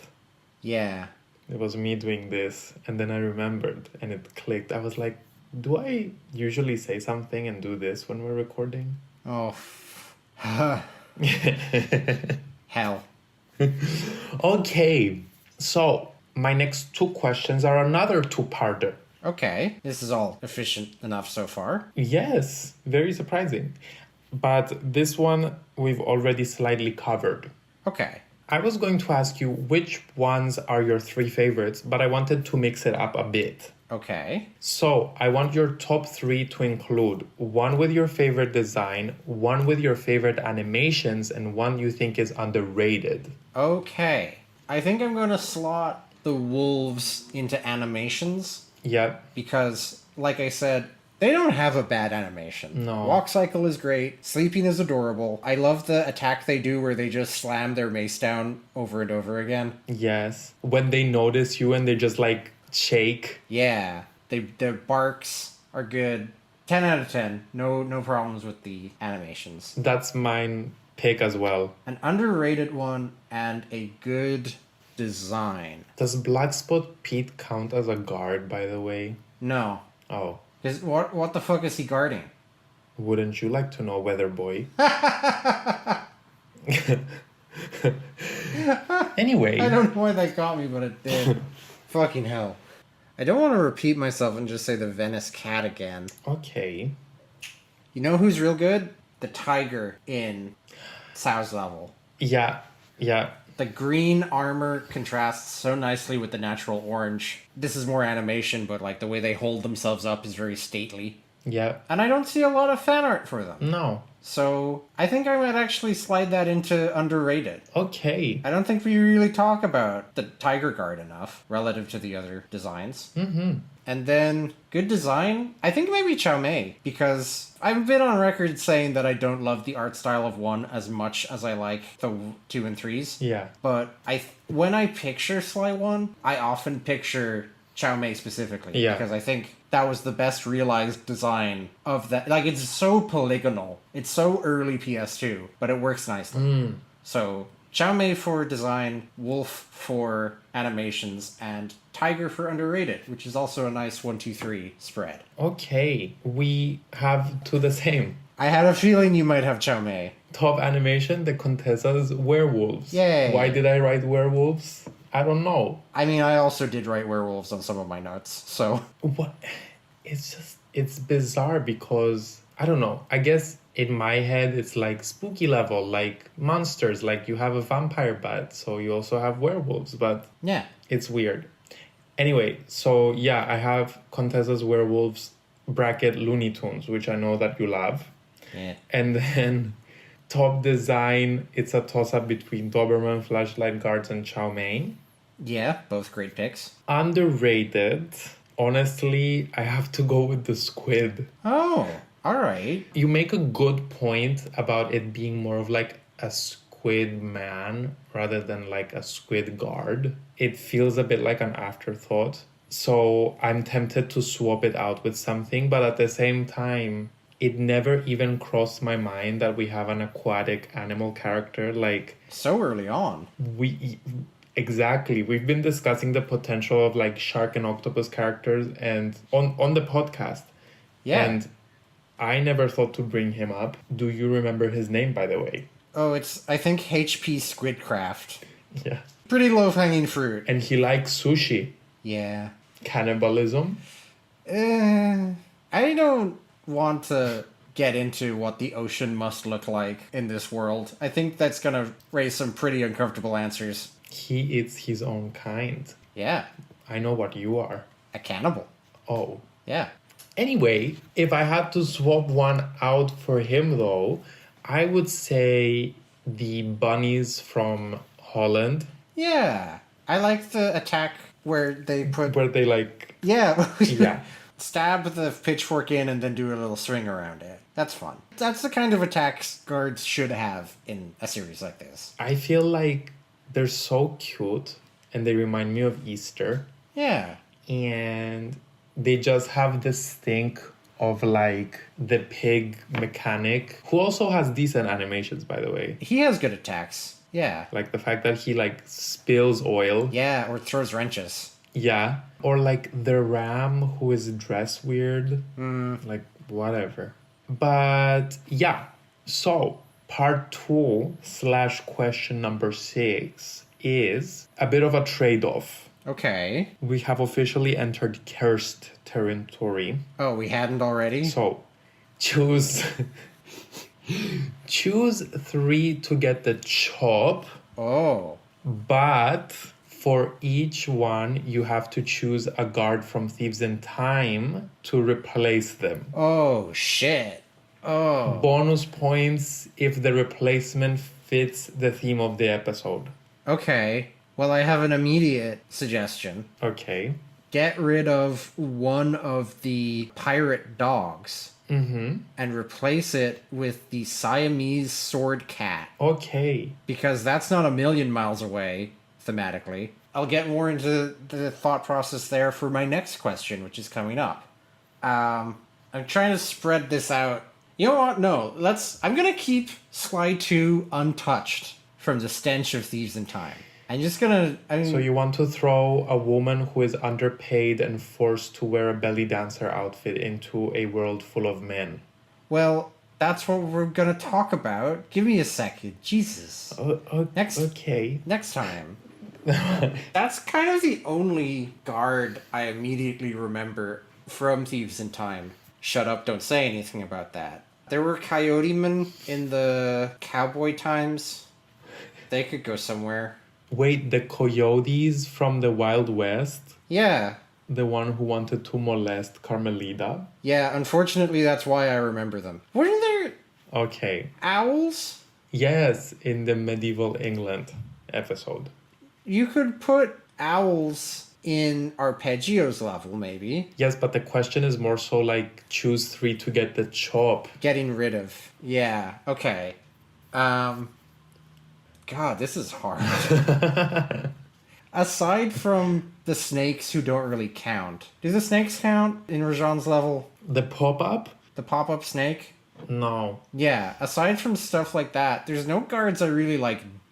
Yeah. It was me doing this, and then I remembered, and it clicked. I was like, do I usually say something and do this when we're recording? Oh. Hell. Okay, so my next two questions are another two-parter. Okay. This is all efficient enough so far. Yes, very surprising. But this one we've already slightly covered. Okay. I was going to ask you which ones are your three favorites, but I wanted to mix it up a bit. Okay. So I want your top three to include one with your favorite design, one with your favorite animations, and one you think is underrated. Okay. I think I'm going to slot the wolves into animations. Yep. Because, like I said, they don't have a bad animation. No. Walk cycle is great. Sleeping is adorable. I love the attack they do where they just slam their mace down over and over again. Yes. When they notice you and they just like shake. Yeah. Their barks are good. 10 out of 10. No problems with the animations. That's mine pick as well. An underrated one and a good design. Does Black Spot Pete count as a guard, by the way? No. Oh. What the fuck is he guarding? Wouldn't you like to know, Weather Boy? Anyway. I don't know why that got me, but it did. Fucking hell. I don't want to repeat myself and just say the Venice cat again. Okay. You know who's real good? The tiger in Sao's level. Yeah. The green armor contrasts so nicely with the natural orange. This is more animation, but like the way they hold themselves up is very stately. Yeah. And I don't see a lot of fan art for them. No. So I think I might actually slide that into underrated. Okay. I don't think we really talk about the Tiger Guard enough relative to the other designs. Mm-hmm. And then good design, I think maybe Chow Mei, because I've been on record saying that I don't love the art style of 1 as much as I like the 2 and 3s. Yeah. But when I picture Sly 1, I often picture Chow Mei specifically. Yeah. Because I think that was the best realized design of that. Like, it's so polygonal. It's so early PS2, but it works nicely. So, Chow Mei for design, Wolf for animations, and Tiger for underrated, which is also a nice 1-2-3 spread. Okay. We have two the same. I had a feeling you might have Chow Mei. Top animation, the Contessa's werewolves. Yay. Why did I write werewolves? I don't know. I mean, I also did write werewolves on some of my notes, so... What? It's just... it's bizarre because, I don't know, I guess in my head it's like spooky level, like monsters, like you have a vampire bat, so you also have werewolves, but Yeah. it's weird. Anyway, so yeah, I have Contessa's werewolves bracket Looney Tunes, which I know that you love. Yeah. And then top design, it's a toss-up between Doberman, Flashlight Guards, and Chow Mein. Yeah, both great picks. Underrated. Honestly, I have to go with the squid. Oh, all right. You make a good point about it being more of like a squid man rather than like a squid guard. It feels a bit like an afterthought. So I'm tempted to swap it out with something, but at the same time, it never even crossed my mind that we have an aquatic animal character. Like, So early on. exactly. We've been discussing the potential of like shark and octopus characters and on the podcast. Yeah. And I never thought to bring him up. Do you remember his name, by the way? Oh, it's, I think, HP Squidcraft. Yeah. Pretty low-hanging fruit. And he likes sushi. Yeah. Cannibalism. I don't want to get into what the ocean must look like in this world. I think that's going to raise some pretty uncomfortable answers. He eats his own kind. Yeah. I know what you are. A cannibal. Oh. Yeah. Anyway, if I had to swap one out for him, though, I would say the bunnies from Holland. Yeah. I like the attack where they put... Where they like... Yeah. Yeah. Stab the pitchfork in and then do a little swing around it. That's fun. That's the kind of attacks guards should have in a series like this. I feel like they're so cute and they remind me of Easter. Yeah. And they just have this stink of like the pig mechanic, who also has decent animations, by the way. He has good attacks. Yeah. Like the fact that he like spills oil. Yeah, or throws wrenches. Yeah. Or like the ram who is dressed weird. Like whatever. But yeah. So part 2 / question number 6 is a bit of a trade-off. Okay. We have officially entered cursed territory. Oh, we hadn't already? So choose 3 to get the chop. Oh. But for each one, you have to choose a guard from Thieves in Time to replace them. Oh, shit. Oh. Bonus points if the replacement fits the theme of the episode. Okay. Well, I have an immediate suggestion. Okay. Get rid of one of the pirate dogs and replace it with the Siamese sword cat. Okay. Because that's not a million miles away, thematically. I'll get more into the thought process there for my next question, which is coming up. I'm trying to spread this out. You know what? No, I'm gonna keep Sly 2 untouched from the stench of Thieves in Time. I'm just gonna... So you want to throw a woman who is underpaid and forced to wear a belly dancer outfit into a world full of men? Well, that's what we're gonna talk about. Give me a second. Jesus. Next time. That's kind of the only guard I immediately remember from Thieves in Time. Shut up, don't say anything about that. There were coyote men in the cowboy times. They could go somewhere. Wait, the coyotes from the Wild West? Yeah. The one who wanted to molest Carmelita? Yeah, unfortunately that's why I remember them. Weren't there Okay. owls? Yes, in the medieval England episode. You could put owls in Arpeggios level, maybe. Yes, but the question is more so like choose 3 to get the chop. Getting rid of. Yeah, okay. God, this is hard. Aside from the snakes who don't really count, do the snakes count in Rajan's level? The pop-up? The pop-up snake? No. Yeah, aside from stuff like that, there's no guards I really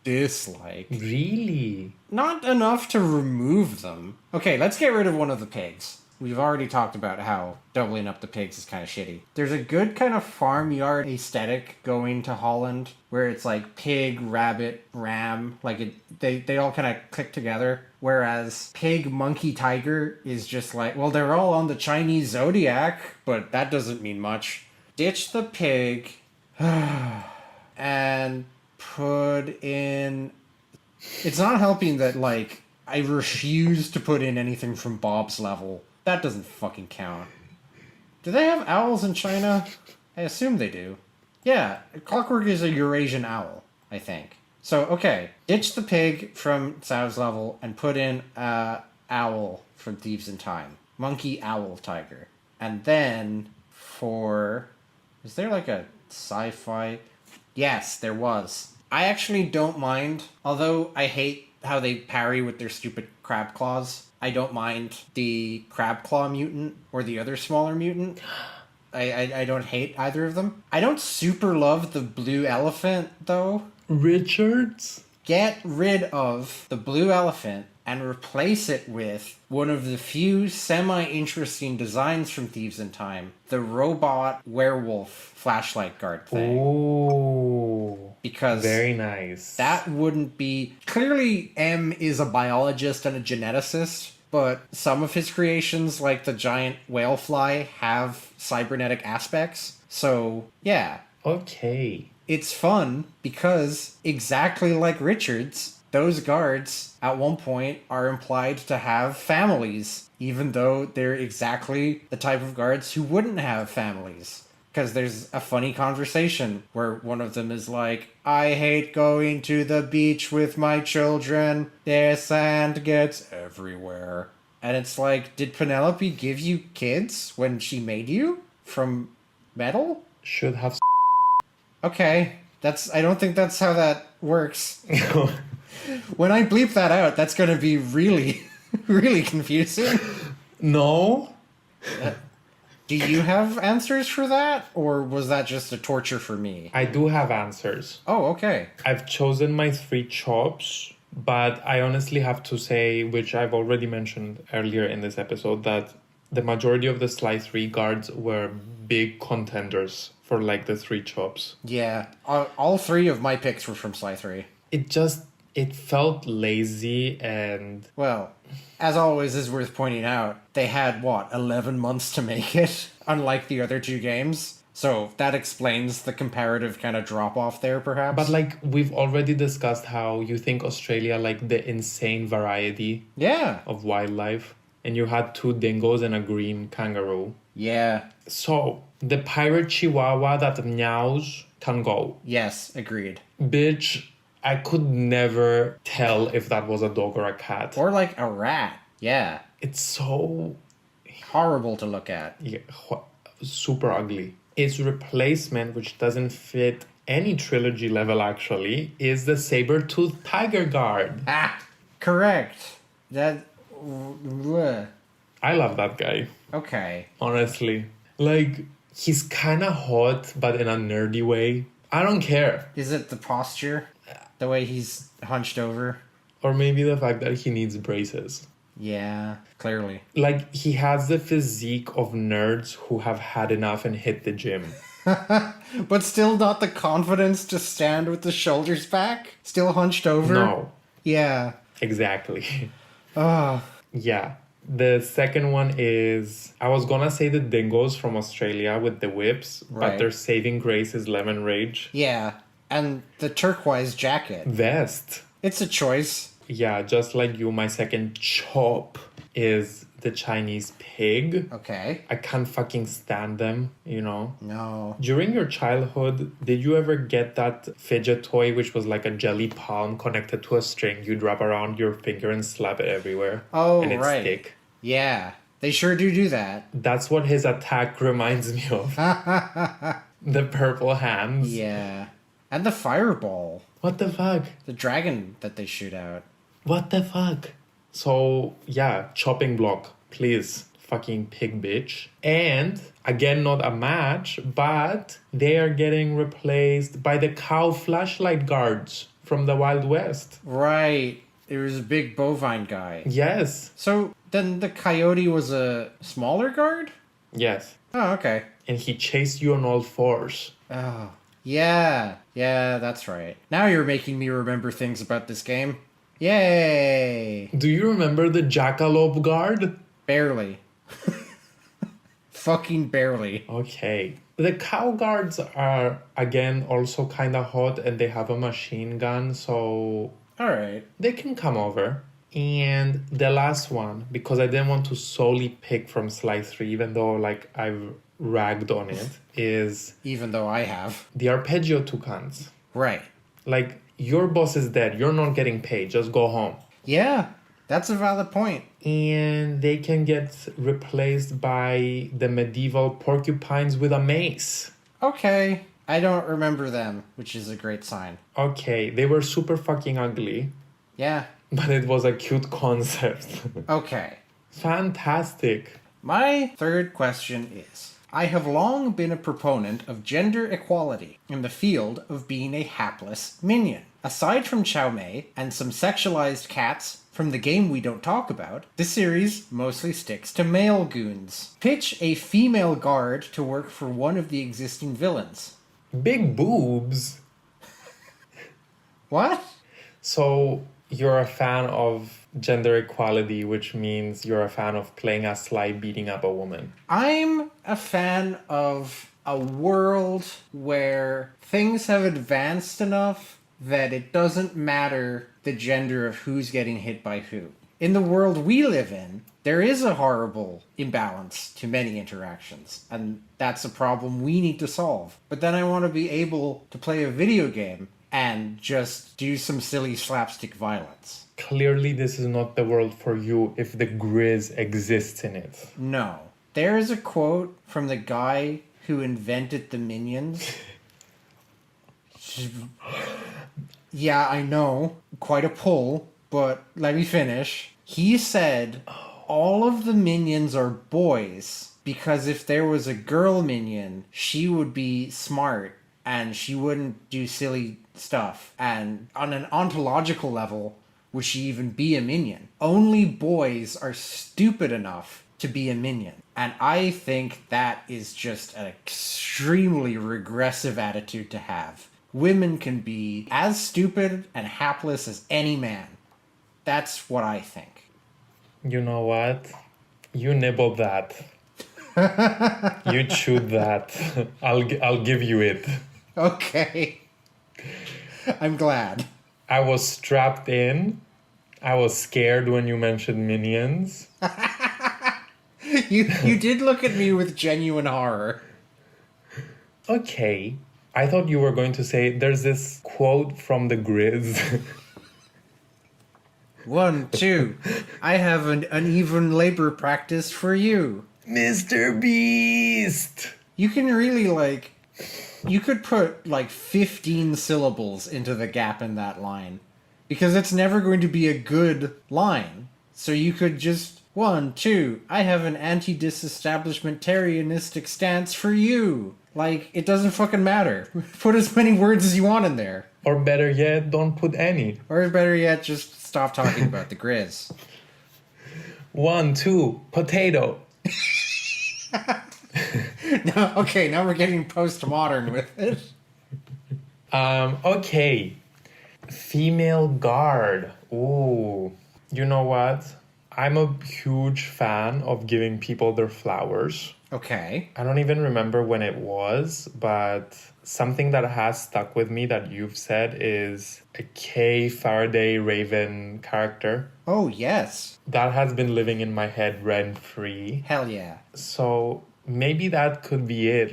dislike. Really? Not enough to remove them. Okay, let's get rid of one of the pigs. we've already talked about how doubling up the pigs is kind of shitty. There's a good kind of farmyard aesthetic going to Holland where it's like pig, rabbit, ram, like they all kind of click together. Whereas pig, monkey, tiger is just like, well, they're all on the Chinese zodiac, but that doesn't mean much. Ditch the pig and put in... It's not helping that, like, I refuse to put in anything from Bob's level. That doesn't fucking count. Do they have owls in China? I assume they do. Yeah, Clockwork is a Eurasian owl, I think. So, okay, ditch the pig from Sav's level and put in owl from Thieves in Time. Monkey, owl, tiger. And then for... Is there like a sci-fi... Yes, there was. I actually don't mind, although I hate how they parry with their stupid crab claws. I don't mind the crab claw mutant or the other smaller mutant. I don't hate either of them. I don't super love the blue elephant, though. Richards? Get rid of the blue elephant and replace it with one of the few semi-interesting designs from Thieves in Time, the robot werewolf flashlight guard thing. Oh, because very nice. That wouldn't be... Clearly, M is a biologist and a geneticist, but some of his creations, like the giant whale fly, have cybernetic aspects. So, yeah. Okay. It's fun because, exactly like Richards, those guards, at one point, are implied to have families, even though they're exactly the type of guards who wouldn't have families. Because there's a funny conversation where one of them is like, I hate going to the beach with my children. Their sand gets everywhere. And it's like, did Penelope give you kids when she made you? From metal? Should have... Okay. I don't think that's how that works. When I bleep that out, that's going to be really, really confusing. No. Do you have answers for that? Or was that just a torture for me? I do have answers. Oh, okay. I've chosen my 3 chops, but I honestly have to say, which I've already mentioned earlier in this episode, that the majority of the Sly 3 guards were big contenders for like the 3 chops. Yeah, all 3 of my picks were from Sly 3. It felt lazy and... Well, as always is worth pointing out, they had, 11 months to make it, unlike the other 2 games. So that explains the comparative kind of drop-off there, perhaps. But like, we've already discussed how you think Australia, like the insane variety of wildlife. And you had 2 dingoes and a green kangaroo. Yeah. So, the pirate chihuahua that meows can go. Yes, agreed. Bitch, I could never tell if that was a dog or a cat. Or like a rat. Yeah. It's so... horrible to look at. Yeah, super ugly. Its replacement, which doesn't fit any trilogy level actually, is the saber-toothed tiger guard. Ah, correct. That... I love that guy. Okay. Honestly. Like, he's kind of hot, but in a nerdy way. I don't care. Is it the posture? The way he's hunched over? Or maybe the fact that he needs braces. Yeah, clearly. Like, he has the physique of nerds who have had enough and hit the gym. But still not the confidence to stand with the shoulders back? Still hunched over? No. Yeah. Exactly. Oh. Yeah. The second one is, I was gonna say the dingoes from Australia with the whips, right. but their saving grace is lemon rage. Yeah, and the turquoise jacket. Vest. It's a choice. Yeah, just like you, my second chop is the Chinese pig. Okay. I can't fucking stand them, you know? No. During your childhood, did you ever get that fidget toy which was like a jelly palm connected to a string you'd wrap around your finger and slap it everywhere? Oh, and it'd right. stick? Yeah, they sure do that. That's what his attack reminds me of. The purple hands. Yeah. And the fireball. What the fuck? The dragon that they shoot out. What the fuck? So, yeah, chopping block, please. Fucking pig bitch. And, again, not a match, but they are getting replaced by the cow flashlight guards from the Wild West. Right. There was a big bovine guy. Yes. So, Then the coyote was a smaller guard? Yes. Oh, okay. And he chased you on all fours. Oh, yeah. Yeah, that's right. Now you're making me remember things about this game. Yay! Do you remember the jackalope guard? Barely. Fucking barely. Okay. The cow guards are, again, also kind of hot, and they have a machine gun, so Alright. they can come over. And the last one, because I didn't want to solely pick from Sly 3, even though, like, I've ragged on it, is Even though I have. the arpeggio toucans. Right. Like, your boss is dead. You're not getting paid. Just go home. Yeah, that's a valid point. And they can get replaced by the medieval porcupines with a mace. Okay. I don't remember them, which is a great sign. Okay, they were super fucking ugly, Yeah. but it was a cute concept. Okay. Fantastic. My third question is, I have long been a proponent of gender equality in the field of being a hapless minion. Aside from Chow Mei and some sexualized cats from the game we don't talk about, the series mostly sticks to male goons. Pitch a female guard to work for one of the existing villains. Big boobs. What? So you're a fan of gender equality, which means you're a fan of playing a Sly beating up a woman. I'm a fan of a world where things have advanced enough that it doesn't matter the gender of who's getting hit by who. In the world we live in, there is a horrible imbalance to many interactions, and that's a problem we need to solve. But then I want to be able to play a video game and just do some silly slapstick violence. Clearly, this is not the world for you if the Grizz exists in it. No. There is a quote from the guy who invented the minions. Yeah, I know. Quite a pull, but let me finish. He said, all of the minions are boys because if there was a girl minion, she would be smart and she wouldn't do silly stuff. And on an ontological level, would she even be a minion? Only boys are stupid enough to be a minion. And I think that is just an extremely regressive attitude to have. Women can be as stupid and hapless as any man. That's what I think. You know what? You nibbled that. You chewed that. I'll give you it. Okay. I'm glad. I was strapped in. I was scared when you mentioned minions. You did look at me with genuine horror. Okay. I thought you were going to say there's this quote from the Grizz. 1, 2. I have an uneven labor practice for you. Mr. Beast! You can really, you could put, 15 syllables into the gap in that line. Because it's never going to be a good line. So you could just, 1, 2, I have an anti-disestablishmentarianistic stance for you. It doesn't fucking matter. Put as many words as you want in there. Or better yet, don't put any. Or better yet, just stop talking about the Grizz. 1, 2, potato. Now we're getting postmodern with it. Okay. Female guard. Ooh. You know what? I'm a huge fan of giving people their flowers. Okay. I don't even remember when it was, but something that has stuck with me that you've said is a Kay Faraday Raven character. Oh, yes. That has been living in my head rent-free. Hell yeah. So maybe that could be it.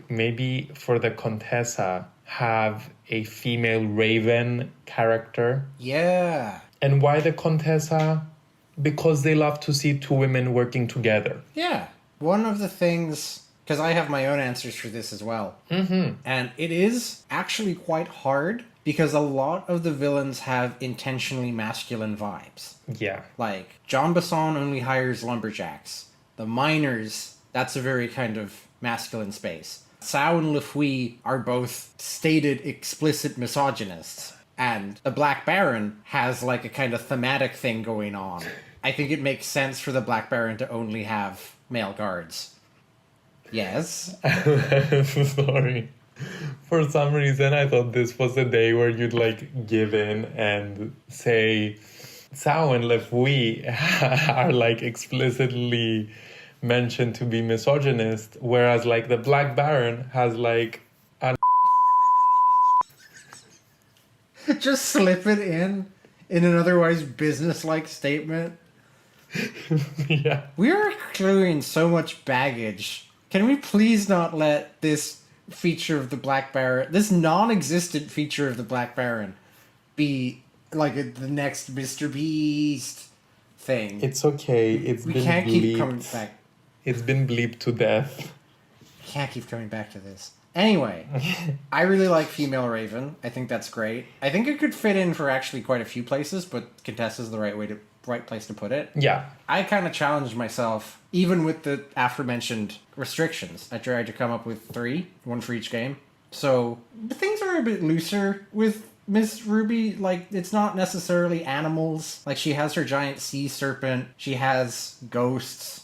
Maybe for the Contessa, have a female Raven character. Yeah. And why the Contessa? Because they love to see two women working together. Yeah. One of the things, because I have my own answers for this as well. Mm-hmm. And it is actually quite hard because a lot of the villains have intentionally masculine vibes. Yeah. Jean Besson only hires lumberjacks. The miners, that's a very kind of masculine space. Sao and Le Fouille are both stated explicit misogynists. And the Black Baron has a kind of thematic thing going on. I think it makes sense for the Black Baron to only have male guards. Yes? Sorry. For some reason, I thought this was the day where you'd, like, give in and say, Cao and Le Fouille are, like, explicitly mentioned to be misogynist, whereas, like, the Black Baron has, like, a... Just slip it in an otherwise business-like statement. Yeah. We are clearing so much baggage. Can we please not let this feature of the Black Baron, this non-existent feature of the Black Baron, be like the next Mr. Beast thing? It's okay. We can't keep coming back. It's been bleeped to death. Can't keep coming back to this. Anyway, I really like Female Raven. I think that's great. I think it could fit in for actually quite a few places, but Contessa's the right place to put it. Yeah. I kind of challenged myself, even with the aforementioned restrictions. I tried to come up with 3, 1 for each game. So things are a bit looser with Miss Ruby. Like, it's not necessarily animals. Like, she has her giant sea serpent. She has ghosts.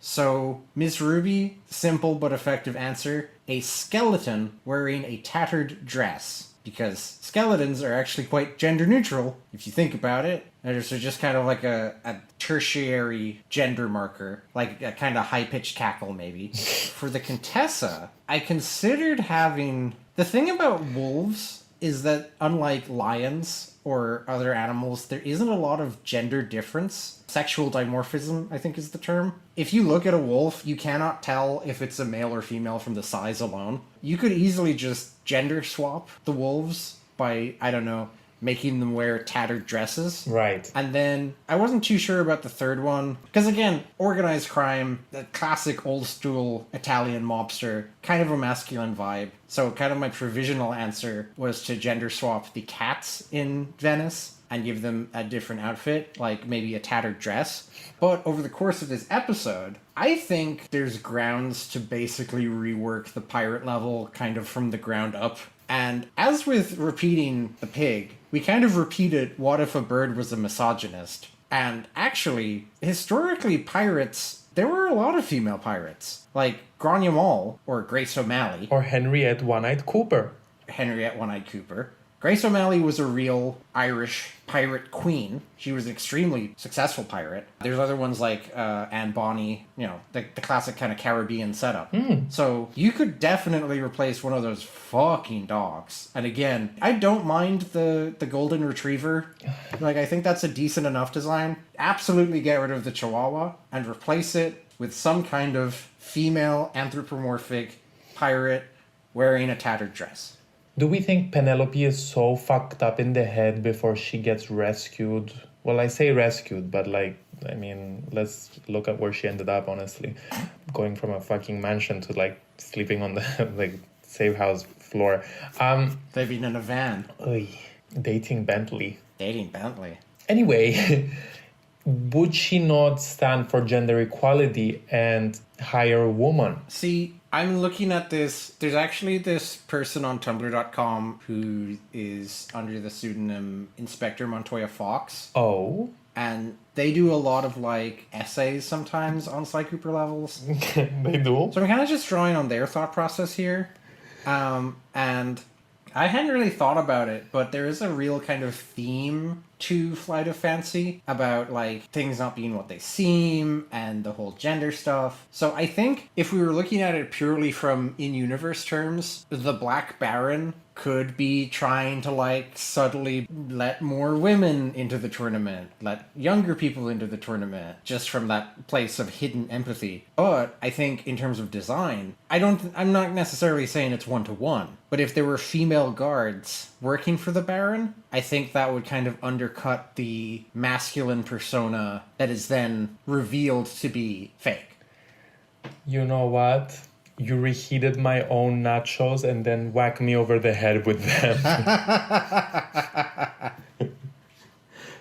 So Miss Ruby, simple but effective answer, a skeleton wearing a tattered dress. Because skeletons are actually quite gender neutral, if you think about it. They're just kind of like a tertiary gender marker, like a kind of high-pitched cackle, maybe. For the Contessa, I considered having... The thing about wolves is that, unlike lions or other animals, there isn't a lot of gender difference. Sexual dimorphism, I think is the term. If you look at a wolf, you cannot tell if it's a male or female from the size alone. You could easily just gender swap the wolves by, I don't know, making them wear tattered dresses. Right. And then I wasn't too sure about the third one. Because again, organized crime, the classic old school Italian mobster, kind of a masculine vibe. So kind of my provisional answer was to gender swap the cats in Venice and give them a different outfit, like maybe a tattered dress. But over the course of this episode, I think there's grounds to basically rework the pirate level kind of from the ground up. And as with repeating the pig, we kind of repeated what if a bird was a misogynist. And actually, historically, pirates, there were a lot of female pirates. Like Grania Mall, or Grace O'Malley. Or Henriette One-Eyed Cooper. Henriette One-Eyed Cooper. Grace O'Malley was a real Irish pirate queen. She was an extremely successful pirate. There's other ones like Anne Bonny, you know, the classic kind of Caribbean setup. So you could definitely replace one of those fucking dogs. And again, I don't mind the golden retriever. Like, I think that's a decent enough design. Absolutely get rid of the Chihuahua and replace it with some kind of female anthropomorphic pirate wearing a tattered dress. Do we think Penelope is so fucked up in the head before she gets rescued? Well, I say rescued, but like, I mean, let's look at where she ended up, honestly. Going from a fucking mansion to like sleeping on the like safe house floor. Living in a van. Dating Bentley. Dating Bentley. Anyway, would she not stand for gender equality and hire a woman? See, I'm looking at this. There's actually this person on Tumblr.com who is under the pseudonym Inspector Montoya Fox. Oh. And they do a lot of, like, essays sometimes on Sly Cooper levels. They do? So I'm kind of just drawing on their thought process here. And I hadn't really thought about it, but there is a real kind of theme to Flight of Fancy about, like, things not being what they seem and the whole gender stuff. So I think if we were looking at it purely from in-universe terms, the Black Baron could be trying to, like, subtly let more women into the tournament, let younger people into the tournament, just from that place of hidden empathy. But I think in terms of design, I'm not necessarily saying it's one-to-one, but if there were female guards working for the Baron, I think that would kind of undercut the masculine persona that is then revealed to be fake. You know what? You reheated my own nachos and then whack me over the head with them.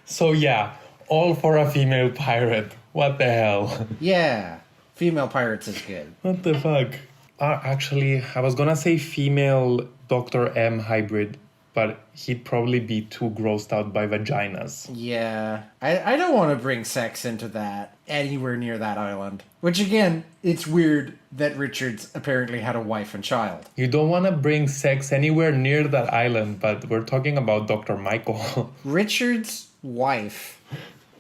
So yeah, all for a female pirate. What the hell? Yeah, female pirates is good. What the fuck? Actually, I was gonna say female Dr. M hybrid but he'd probably be too grossed out by vaginas. Yeah. I don't want to bring sex into that anywhere near that island. Which, again, it's weird that Richards apparently had a wife and child. You don't want to bring sex anywhere near that island, but we're talking about Dr. Michael. Richards' wife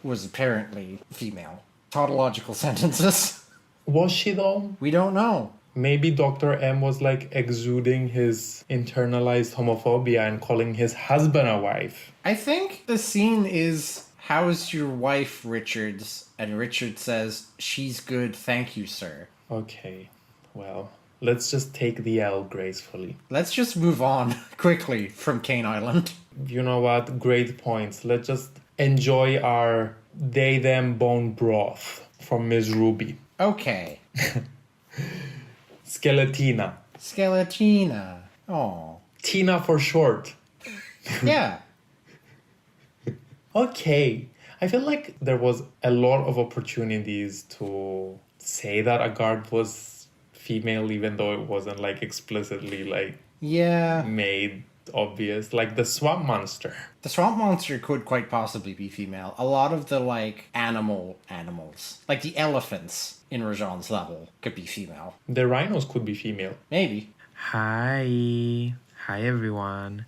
was apparently female. Tautological sentences. Was she though? We don't know. Maybe Dr. M was like exuding his internalized homophobia and calling his husband a wife. I think the scene is, how's your wife, Richards? And Richard says, she's good, thank you, sir. Okay, well, let's just take the L gracefully. Let's just move on quickly from Cane Island. You know what? Great points. Let's just enjoy our they-them bone broth from Ms. Ruby. Okay. Skeletina. Skeletina. Oh. Tina for short. Yeah. Okay. I feel like there was a lot of opportunities to say that a guard was female, even though it wasn't like explicitly like made obvious. Like the swamp monster. The swamp monster could quite possibly be female. A lot of the like animals, like the elephants in Rajan's level, could be female. The rhinos could be female. Maybe. Hi everyone.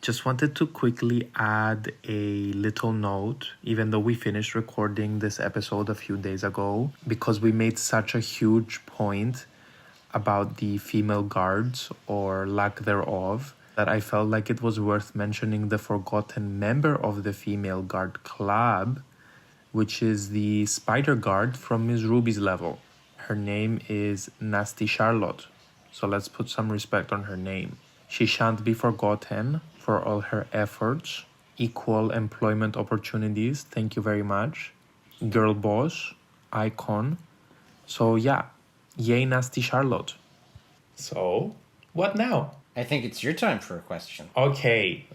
Just wanted to quickly add a little note, even though we finished recording this episode a few days ago, because we made such a huge point about the female guards, or lack thereof, that I felt like it was worth mentioning the forgotten member of the female guard club, which is the spider guard from Ms. Ruby's level. Her name is Nasty Charlotte, so let's put some respect on her name. She shan't be forgotten for all her efforts. Equal employment opportunities, thank you very much. Girl boss, icon. So yeah, yay Nasty Charlotte. So, what now? I think it's your time for a question. Okay.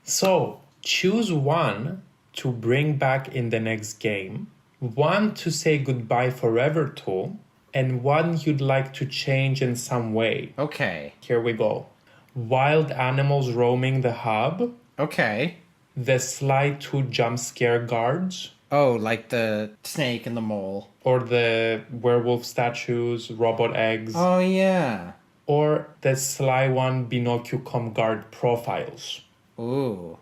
So, choose one to bring back in the next game, one to say goodbye forever to, and one you'd like to change in some way. Okay. Here we go. Wild animals roaming the hub. Okay. The Sly 2 jump scare guards. Oh, like the snake and the mole. Or the werewolf statues, robot eggs. Oh, yeah. Or the Sly 1 Binocchio guard profiles. Ooh.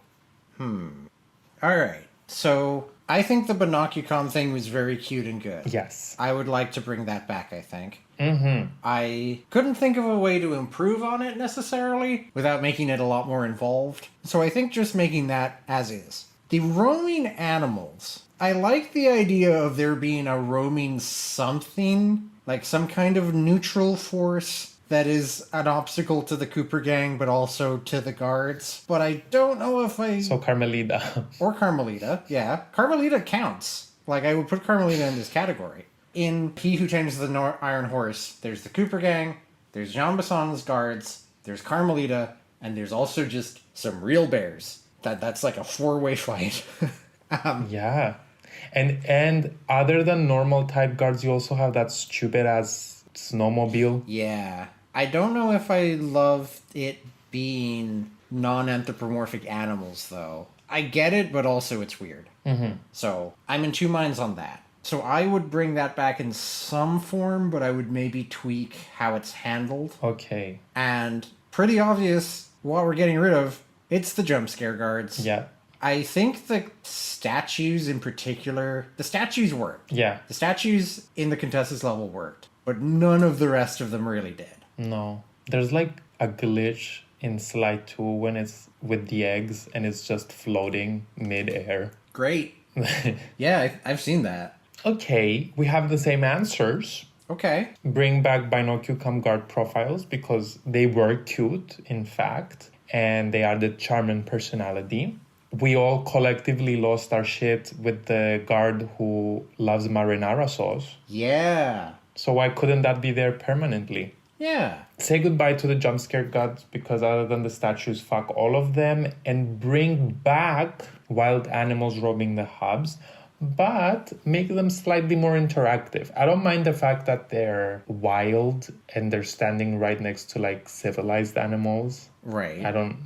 Alright. So, I think the Binocchio thing was very cute and good. Yes. I would like to bring that back, I think. Mm-hmm. I couldn't think of a way to improve on it necessarily without making it a lot more involved. So I think just making that as is. The roaming animals. I like the idea of there being a roaming something, like some kind of neutral force that is an obstacle to the Cooper gang, but also to the guards. But I don't know if I... So Carmelita. Or Carmelita, yeah. Carmelita counts. Like, I would put Carmelita in this category. In He Who Tames the Iron Horse, there's the Cooper gang, there's Jean Basson's guards, there's Carmelita, and there's also just some real bears. That's like a four-way fight. Yeah. And other than normal type guards, you also have that stupid-ass snowmobile. Yeah. I don't know if I love it being non-anthropomorphic animals, though. I get it, but also it's weird. Mm-hmm. So, I'm in two minds on that. So I would bring that back in some form, but I would maybe tweak how it's handled. Okay. And pretty obvious what we're getting rid of, it's the jump scare guards. Yeah. I think the statues in particular, the statues worked. Yeah. The statues in the Contessa's level worked, but none of the rest of them really did. No. There's like a glitch in Slide 2 when it's with the eggs and it's just floating mid-air. Great. Yeah, I've seen that. Okay, we have the same answers. Okay. Bring back Binocchio guard profiles because they were cute, in fact, and they added charm and personality. We all collectively lost our shit with the guard who loves marinara sauce. Yeah. So why couldn't that be there permanently? Yeah. Say goodbye to the jump scare guards because other than the statues, fuck all of them, and bring back wild animals roaming the hubs, but make them slightly more interactive. I don't mind the fact that they're wild and they're standing right next to like civilized animals. Right. I don't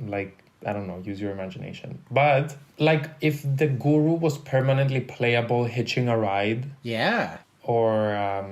know, use your imagination. But like if the guru was permanently playable hitching a ride, Yeah. or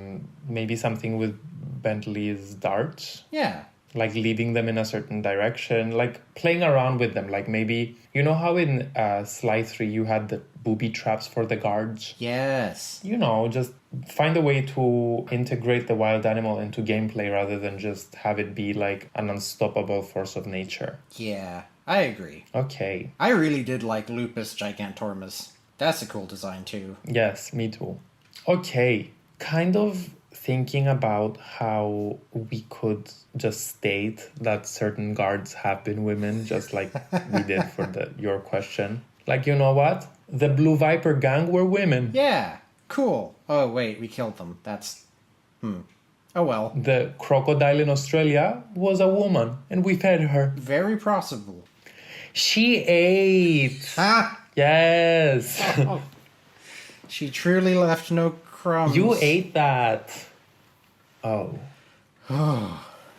maybe something with Bentley's darts. Yeah. Like leading them in a certain direction, like playing around with them. Like maybe, you know how in Sly 3 you had the booby traps for the guards? Yes. You know, just find a way to integrate the wild animal into gameplay rather than just have it be like an unstoppable force of nature. Yeah, I agree. Okay. I really did like Lupus Gigantormus. That's a cool design too. Yes, me too. Okay, kind of thinking about how we could just state that certain guards have been women, just like we did for your question. Like, you know what? The Blue Viper gang were women. Yeah, cool. Oh, wait, we killed them. That's... Oh, well. The crocodile in Australia was a woman, and we fed her. Very possible. She ate. Ah! Yes. Oh. She truly left no crumbs. You ate that. Oh.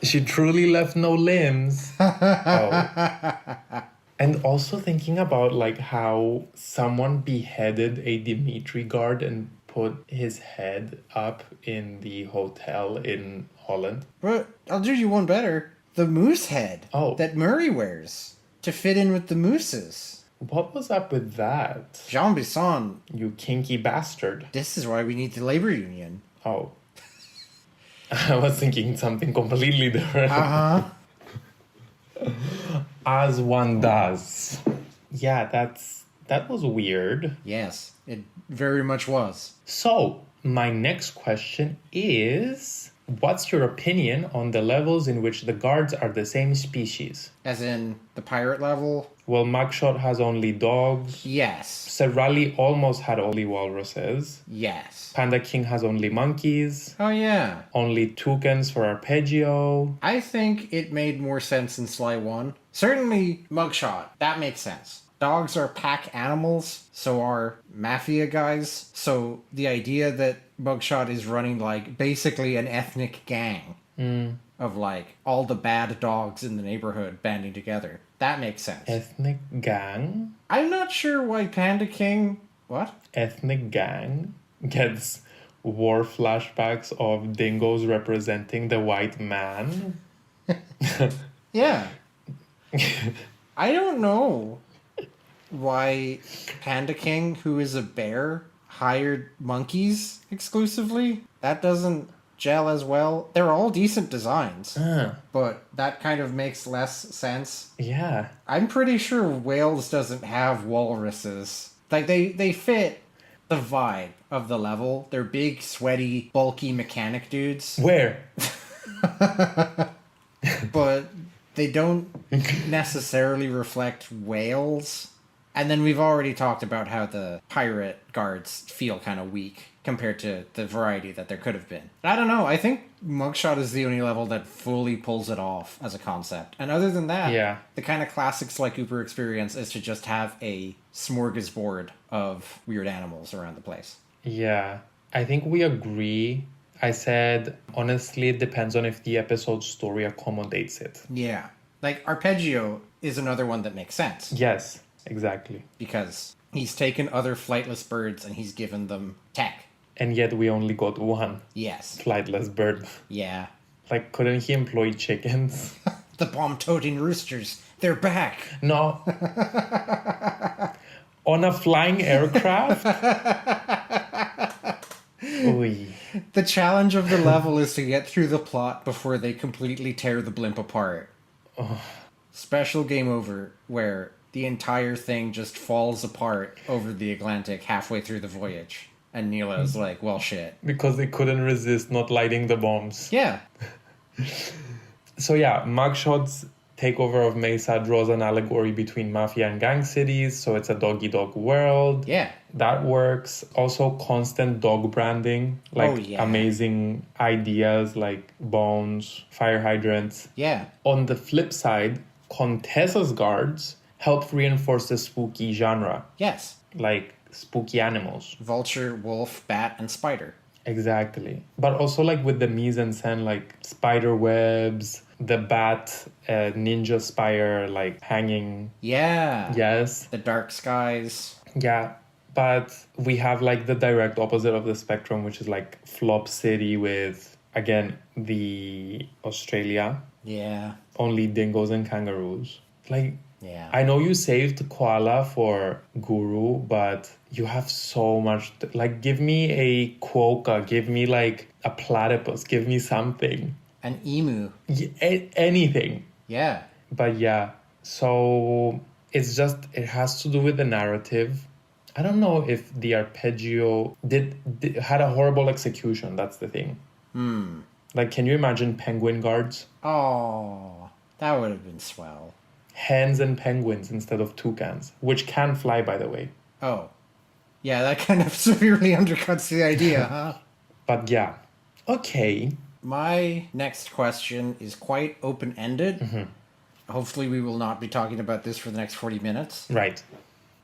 She truly left no limbs. Oh. And also thinking about like how someone beheaded a Dimitri guard and put his head up in the hotel in Holland. But I'll do you one better. The moose head that Murray wears to fit in with the mooses. What was up with that? Jean Bisson. You kinky bastard. This is why we need the labor union. Oh. I was thinking something completely different. Uh-huh. As one does. Yeah, that was weird. Yes, it very much was. So, my next question is, what's your opinion on the levels in which the guards are the same species? As in the pirate level? Well, Mugshot has only dogs. Yes. Serrali almost had only walruses. Yes. Panda King has only monkeys. Oh, yeah. Only toucans for arpeggio. I think it made more sense in Sly 1. Certainly, Mugshot. That makes sense. Dogs are pack animals, so are mafia guys. So the idea that Mugshot is running, like, basically an ethnic gang of, like, all the bad dogs in the neighborhood banding together. That makes sense. Ethnic gang? I'm not sure why Panda King... What? Ethnic gang gets war flashbacks of dingoes representing the white man. Yeah. I don't know why Panda King, who is a bear, hired monkeys exclusively. That doesn't gel as well. They're all decent designs, but that kind of makes less sense. Yeah. I'm pretty sure Wales doesn't have walruses. Like, they fit the vibe of the level. They're big, sweaty, bulky mechanic dudes. Where? But they don't necessarily reflect whales. And then we've already talked about how the pirate guards feel kind of weak compared to the variety that there could have been. I don't know. I think Mugshot is the only level that fully pulls it off as a concept. And other than that, the kind of classic Sly Cooper experience is to just have a smorgasbord of weird animals around the place. Yeah. I think we agree. I said, honestly, it depends on if the episode's story accommodates it. Yeah. Like, Arpeggio is another one that makes sense. Yes, exactly. Because he's taken other flightless birds and he's given them tech. And yet we only got one. Yes. Flightless bird. Yeah. Like, couldn't he employ chickens? The bomb-toting roosters. They're back. No. On a flying aircraft? Oy. The challenge of the level is to get through the plot before they completely tear the blimp apart. Oh. Special game over, where the entire thing just falls apart over the Atlantic halfway through the voyage. And Neela's like, well, shit. Because they couldn't resist not lighting the bombs. Yeah. So yeah, Mugshot's takeover of Mesa draws an allegory between mafia and gang cities, so it's a dog-eat-dog world. Yeah. That works. Also, constant dog branding, like amazing ideas like bones, fire hydrants. Yeah. On the flip side, Contessa's guards help reinforce the spooky genre. Yes. Like spooky animals. Vulture, wolf, bat, and spider. Exactly. But also like with the mise en scène, like spider webs, the bat, ninja spire, like hanging. Yeah. Yes. The dark skies. Yeah. But we have like the direct opposite of the spectrum, which is like Flop City with, again, the Australia. Yeah. Only dingoes and kangaroos. Like, yeah. I know you saved koala for Guru, but you have so much. Like, give me a quokka, give me like a platypus, give me something. An emu. Anything. Yeah. But yeah, so it's just, it has to do with the narrative. I don't know if the arpeggio had a horrible execution. That's the thing. Like, can you imagine penguin guards? Oh, that would have been swell. Hens and penguins instead of toucans, which can fly, by the way. Oh. Yeah, that kind of severely undercuts the idea, huh? But yeah. Okay. My next question is quite open-ended. Hopefully we will not be talking about this for the next 40 minutes. Right.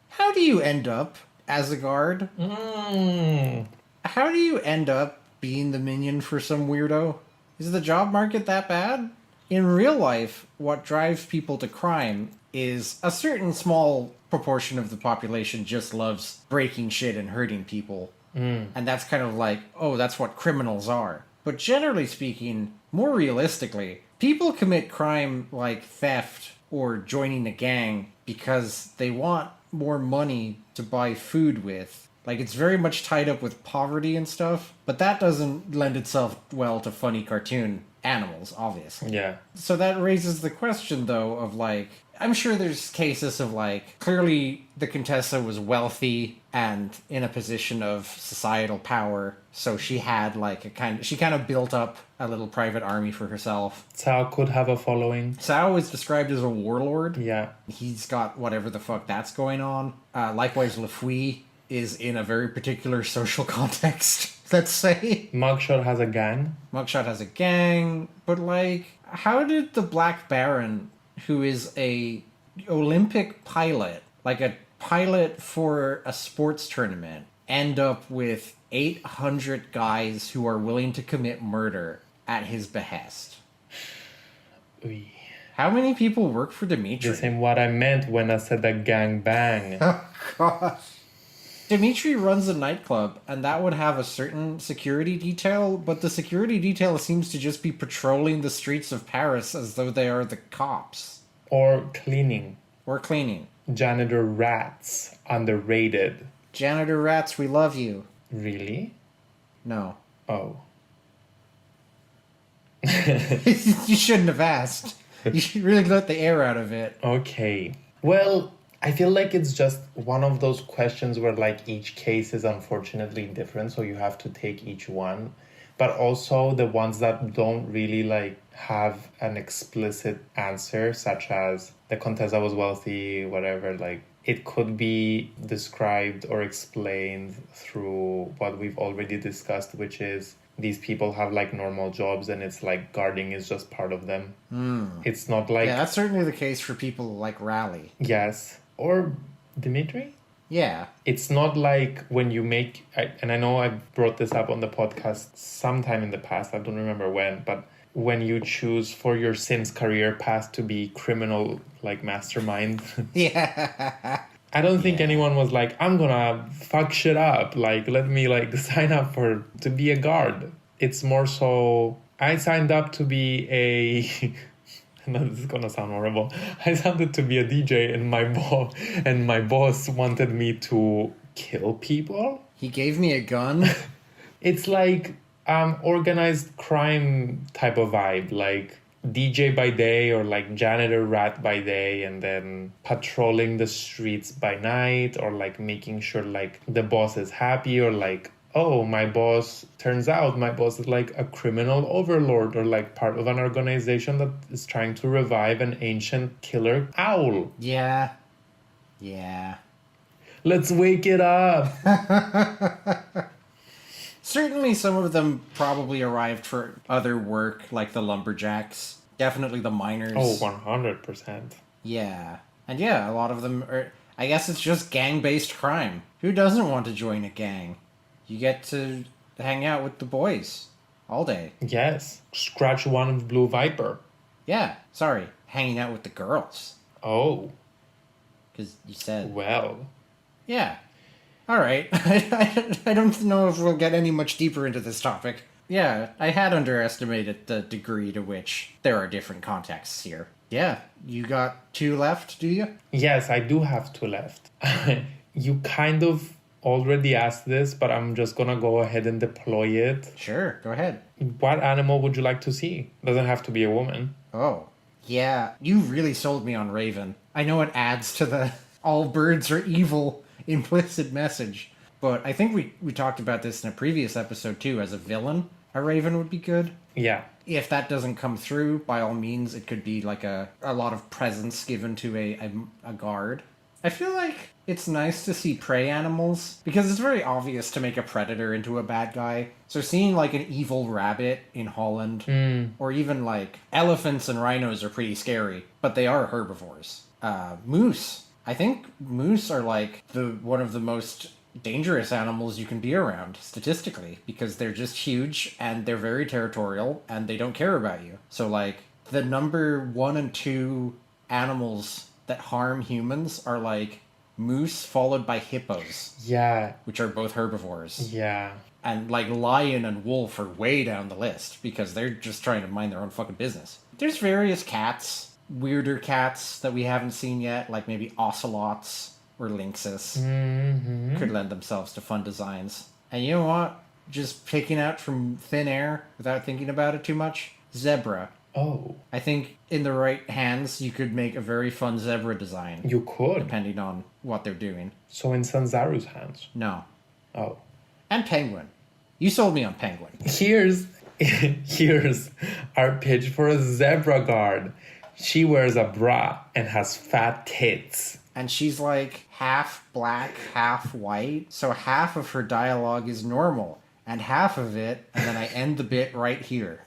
How do you end up as a guard? How do you end up being the minion for some weirdo? Is the job market that bad? In real life, what drives people to crime is a certain small proportion of the population just loves breaking shit and hurting people. And that's kind of like, oh, that's what criminals are. But generally speaking, more realistically, people commit crime like theft or joining a gang because they want more money to buy food with. Like, it's very much tied up with poverty and stuff, but that doesn't lend itself well to funny cartoon animals, obviously. Yeah. So that raises the question, though, of like, I'm sure there's cases of like, clearly the Contessa was wealthy and in a position of societal power, so she had like she kind of built up a little private army for herself. Cao could have a following. Cao is described as a warlord. Yeah. He's got whatever the fuck that's going on. Likewise, Le Fouille is in a very particular social context, let's say. Mugshot has a gang. Mugshot has a gang, but like, how did the Black Baron, who is a Olympic pilot, like a pilot for a sports tournament, end up with 800 guys who are willing to commit murder at his behest? Oy. How many people work for Dimitri? This ain't what I meant when I said that gang bang. Oh, gosh. Dimitri runs a nightclub, and that would have a certain security detail, but the security detail seems to just be patrolling the streets of Paris as though they are the cops. Or cleaning. Or cleaning. Janitor rats. Underrated. Janitor rats, we love you. Really? No. Oh. You shouldn't have asked. You should really let the air out of it. Okay. Well, I feel like it's just one of those questions where like each case is unfortunately different, so you have to take each one. But also the ones that don't really like have an explicit answer, such as the Contessa was wealthy, whatever, like it could be described or explained through what we've already discussed, which is these people have like normal jobs and it's like guarding is just part of them. It's not like... Yeah, that's certainly the case for people like Raleigh. Yes. Or Dimitri? Yeah. It's not like when you make... and I know I brought this up on the podcast sometime in the past, I don't remember when, but when you choose for your Sims career path to be criminal, like mastermind... Yeah. I don't think anyone was like, I'm gonna fuck shit up. Like, let me like sign up to be a guard. It's more so, I signed up to be a, no, this is gonna sound horrible. I signed up to be a DJ and my boss wanted me to kill people. He gave me a gun. It's like organized crime type of vibe, like DJ by day or like janitor rat by day, and then patrolling the streets by night, or like making sure like the boss is happy, or like, oh, turns out my boss is like a criminal overlord or like part of an organization that is trying to revive an ancient killer owl. Yeah. Yeah. Let's wake it up. Certainly some of them probably arrived for other work, like the lumberjacks. Definitely the miners. Oh, 100%. Yeah. And yeah, a lot of them are... I guess it's just gang-based crime. Who doesn't want to join a gang? You get to hang out with the boys all day. Yes. Scratch one of Blue Viper. Yeah, sorry, hanging out with the girls. Oh. Because you said... Well. Yeah. All right. I don't know if we'll get any much deeper into this topic. Yeah, I had underestimated the degree to which there are different contexts here. Yeah, you got 2 left, do you? Yes, I do have 2 left. You kind of already asked this, but I'm just gonna go ahead and deploy it. Sure, go ahead. What animal would you like to see? Doesn't have to be a woman. Oh, yeah, you really sold me on Raven. I know it adds to the all birds are evil implicit message, but I think we talked about this in a previous episode too. As a villain, a Raven would be good. Yeah. If that doesn't come through, by all means, it could be like a lot of presents given to a guard. I feel like it's nice to see prey animals, because it's very obvious to make a predator into a bad guy. So seeing like an evil rabbit in Holland, or even like elephants and rhinos are pretty scary, but they are herbivores. Moose. I think moose are like one of the most dangerous animals you can be around, statistically, because they're just huge, and they're very territorial, and they don't care about you. So like, the number 1 and 2 animals that harm humans are like moose followed by hippos. Yeah. Which are both herbivores. Yeah. And like lion and wolf are way down the list because they're just trying to mind their own fucking business. There's various cats, weirder cats that we haven't seen yet, like maybe ocelots or lynxes. Could lend themselves to fun designs. And you know what? Just picking out from thin air without thinking about it too much, zebra. Oh. I think in the right hands, you could make a very fun zebra design. You could. Depending on what they're doing. So in Sanzaru's hands? No. Oh. And penguin. You sold me on penguin. Here's our pitch for a zebra guard. She wears a bra and has fat tits. And she's like half black, half white. So half of her dialogue is normal. And half of it, and then I end the bit right here.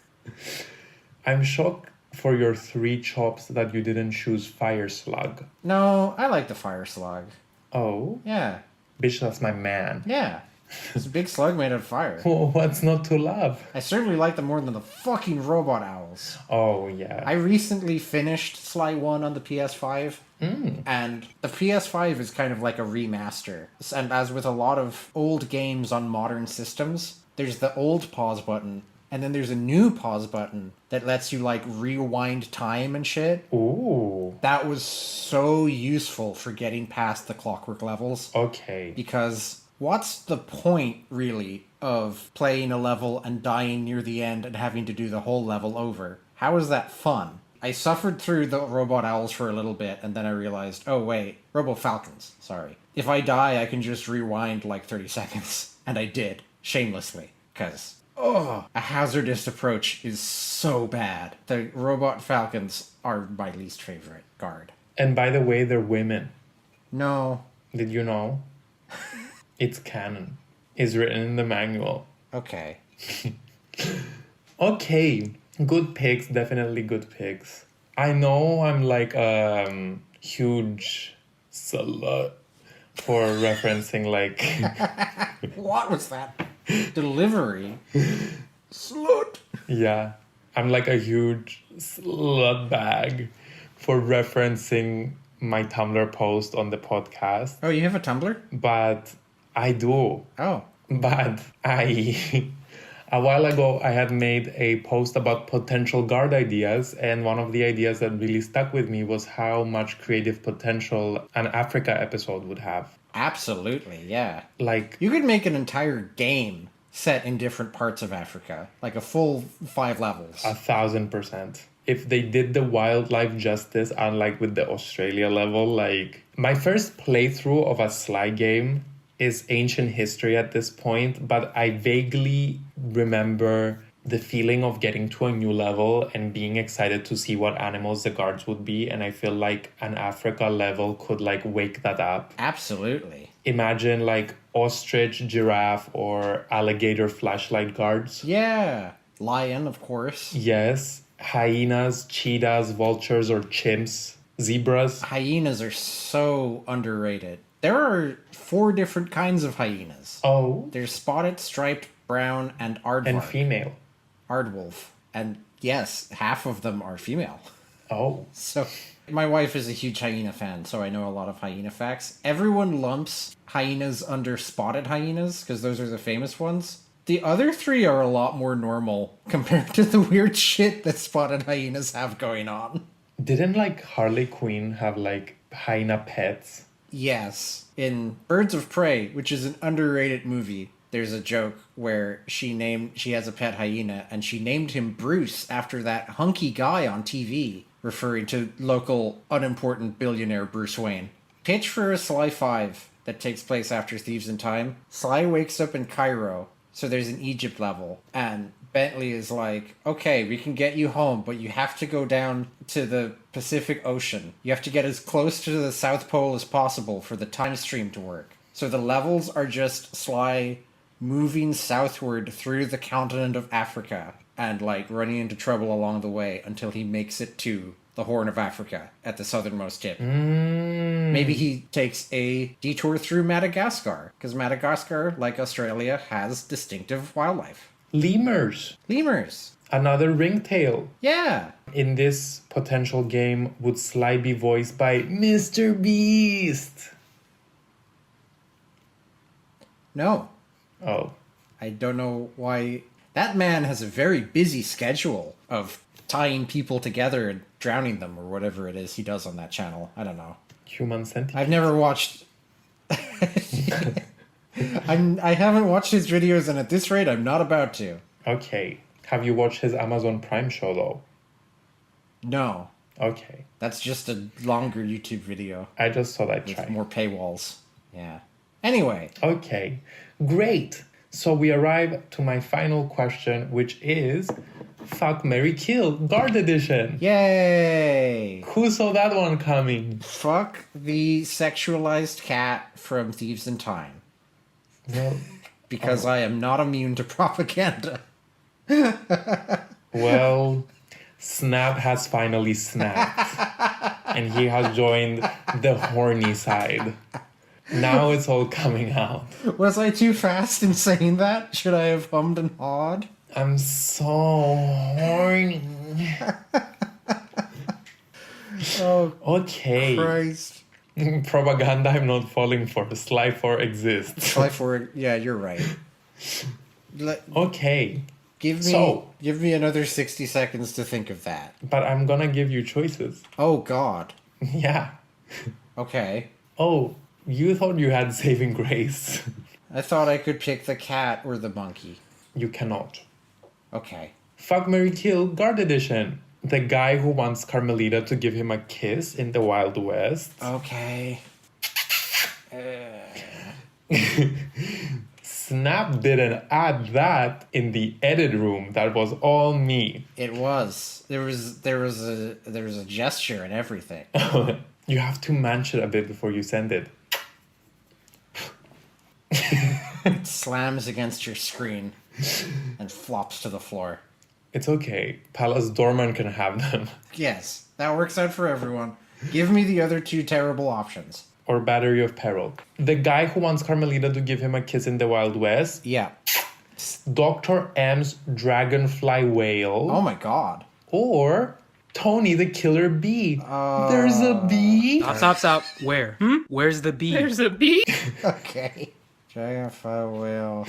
I'm shocked for your 3 chops that you didn't choose fire slug. No, I like the fire slug. Oh? Yeah. Bitch, that's my man. Yeah. It's a big slug made of fire. What's not to love? I certainly like them more than the fucking robot owls. Oh, yeah. I recently finished Sly 1 on the PS5. And the PS5 is kind of like a remaster. And as with a lot of old games on modern systems, there's the old pause button, and then there's a new pause button that lets you like rewind time and shit. Ooh. That was so useful for getting past the clockwork levels. Okay. Because what's the point, really, of playing a level and dying near the end and having to do the whole level over? How is that fun? I suffered through the robot owls for a little bit, and then I realized, oh wait, robo falcons, sorry. If I die, I can just rewind like 30 seconds. And I did, shamelessly, because, a hazardous approach is so bad. The robot falcons are my least favorite guard. And by the way, they're women. No. Did you know? It's canon. It's written in the manual. Okay. Okay. Good picks, definitely good picks. I know I'm like a huge slut for referencing like... What was that? Delivery? Slut? Yeah. I'm like a huge slut bag for referencing my Tumblr post on the podcast. Oh, you have a Tumblr? But I do. Oh. But a while ago, I had made a post about potential guard ideas, and one of the ideas that really stuck with me was how much creative potential an Africa episode would have. Absolutely, yeah. Like, you could make an entire game set in different parts of Africa, like a full 5 levels. 1,000%. If they did the wildlife justice, unlike with the Australia level, like, my first playthrough of a Sly game is ancient history at this point, but I vaguely remember the feeling of getting to a new level and being excited to see what animals the guards would be, and I feel like an Africa level could like wake that up. Absolutely. Imagine like ostrich, giraffe, or alligator flashlight guards. Yeah. Lion, of course. Yes. Hyenas, cheetahs, vultures, or chimps, Zebras. Hyenas are so underrated. There are 4 different kinds of hyenas. Oh. There's spotted, striped, brown, and aardvark. And female. Aardwolf. And yes, half of them are female. Oh. So, my wife is a huge hyena fan, so I know a lot of hyena facts. Everyone lumps hyenas under spotted hyenas, because those are the famous ones. The other 3 are a lot more normal compared to the weird shit that spotted hyenas have going on. Didn't, like, Harley Quinn have, like, hyena pets? Yes. In Birds of Prey, which is an underrated movie, there's a joke where she has a pet hyena, and she named him Bruce after that hunky guy on TV, referring to local unimportant billionaire Bruce Wayne. Pitch for a Sly 5 that takes place after Thieves in Time. Sly wakes up in Cairo, so there's an Egypt level, and Bentley is like, okay, we can get you home, but you have to go down to the Pacific Ocean. You have to get as close to the South Pole as possible for the time stream to work. So the levels are just Sly moving southward through the continent of Africa and, like, running into trouble along the way until he makes it to the Horn of Africa at the southernmost tip. Maybe he takes a detour through Madagascar, because Madagascar, like Australia, has distinctive wildlife. Lemurs. Lemurs. Another ringtail. Yeah. In this potential game, would Sly be voiced by Mr. Beast? No. Oh. I don't know why. That man has a very busy schedule of tying people together and drowning them, or whatever it is he does on that channel. I don't know. Human centipede. I've never watched... I haven't watched his videos, and at this rate, I'm not about to. Okay. Have you watched his Amazon Prime show, though? No. Okay. That's just a longer YouTube video. I just thought I'd with try. more paywalls. Yeah. Anyway. Okay. Great. So we arrive to my final question, which is Fuck, Marry, Kill, Guard Edition. Yay! Who saw that one coming? Fuck the sexualized cat from Thieves in Time. Well, because I am not immune to propaganda. Well, Snap has finally snapped. And he has joined the horny side. Now it's all coming out. Was I too fast in saying that? Should I have hummed and hawed? I'm so horny. Oh, okay. Christ. Propaganda I'm not falling for. Sly 4 exists. Sly 4, yeah, you're right. Okay. Give me another 60 seconds to think of that. But I'm gonna give you choices. Oh, God. Yeah. Okay. Oh, you thought you had saving grace. I thought I could pick the cat or the monkey. You cannot. Okay. Fuck, Marry, Kill, Guard Edition. The guy who wants Carmelita to give him a kiss in the Wild West. Okay. Snap didn't add that in the edit room. That was all me. It was. There was a gesture and everything. You have to manch it a bit before you send it. It slams against your screen and flops to the floor. It's okay. Palace Doorman can have them. Yes, that works out for everyone. Give me the other 2 terrible options. Or Battery of Peril. The guy who wants Carmelita to give him a kiss in the Wild West. Yeah. Dr. M's Dragonfly Whale. Oh my God. Or Tony the Killer Bee. There's a bee? Stop. Where? Where's the bee? There's a bee. Okay. Dragonfly whale.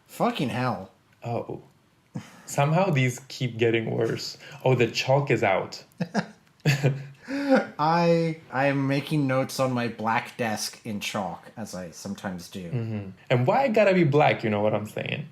Fucking hell. Oh. Somehow these keep getting worse. Oh, the chalk is out. I am making notes on my black desk in chalk, as I sometimes do. Mm-hmm. And why it gotta be black, you know what I'm saying?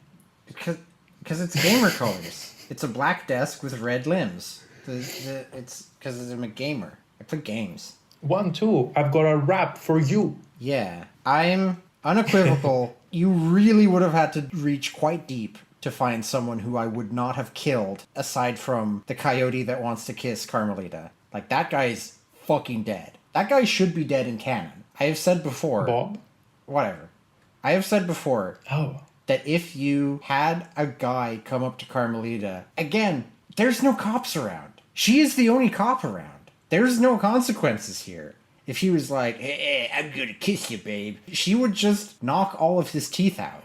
Because it's gamer colors. It's a black desk with red limbs. It's because I'm a gamer. I play games. 1, 2, I've got a rap for you. Yeah. I'm unequivocal. You really would have had to reach quite deep to find someone who I would not have killed, aside from the coyote that wants to kiss Carmelita. Like, that guy's fucking dead. That guy should be dead in canon. I have said before... Bob? Whatever. I have said before... Oh. That if you had a guy come up to Carmelita... Again, there's no cops around. She is the only cop around. There's no consequences here. If he was like, hey, I'm gonna kiss you, babe, she would just knock all of his teeth out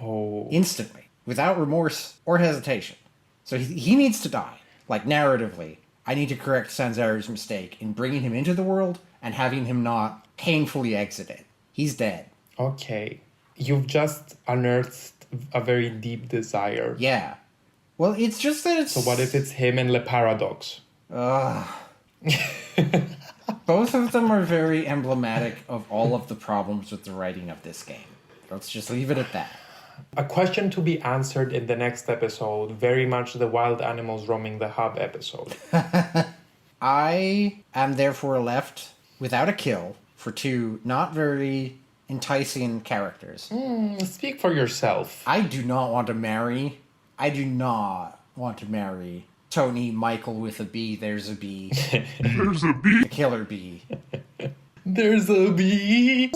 instantly, without remorse or hesitation. So he needs to die. Like, narratively, I need to correct Sanzara's mistake in bringing him into the world and having him not painfully exit it. He's dead. Okay. You've just unearthed a very deep desire. Yeah. Well, it's just that it's... So what if it's him and Le Paradox? Both of them are very emblematic of all of the problems with the writing of this game. Let's just leave it at that. A question to be answered in the next episode, very much the wild animals roaming the hub episode. I am therefore left without a kill for two not very enticing characters. Speak for yourself. I do not want to marry Tony Michael with a B. There's a B. There's a bee. A killer bee. There's a bee.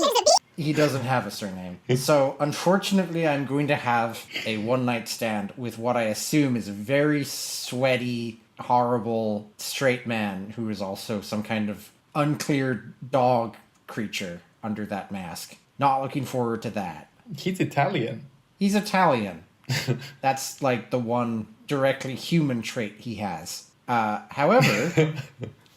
He doesn't have a surname. So, unfortunately, I'm going to have a one-night stand with what I assume is a very sweaty, horrible, straight man who is also some kind of uncleared dog creature under that mask. Not looking forward to that. He's Italian. He's Italian. That's, like, the one directly human trait he has. However,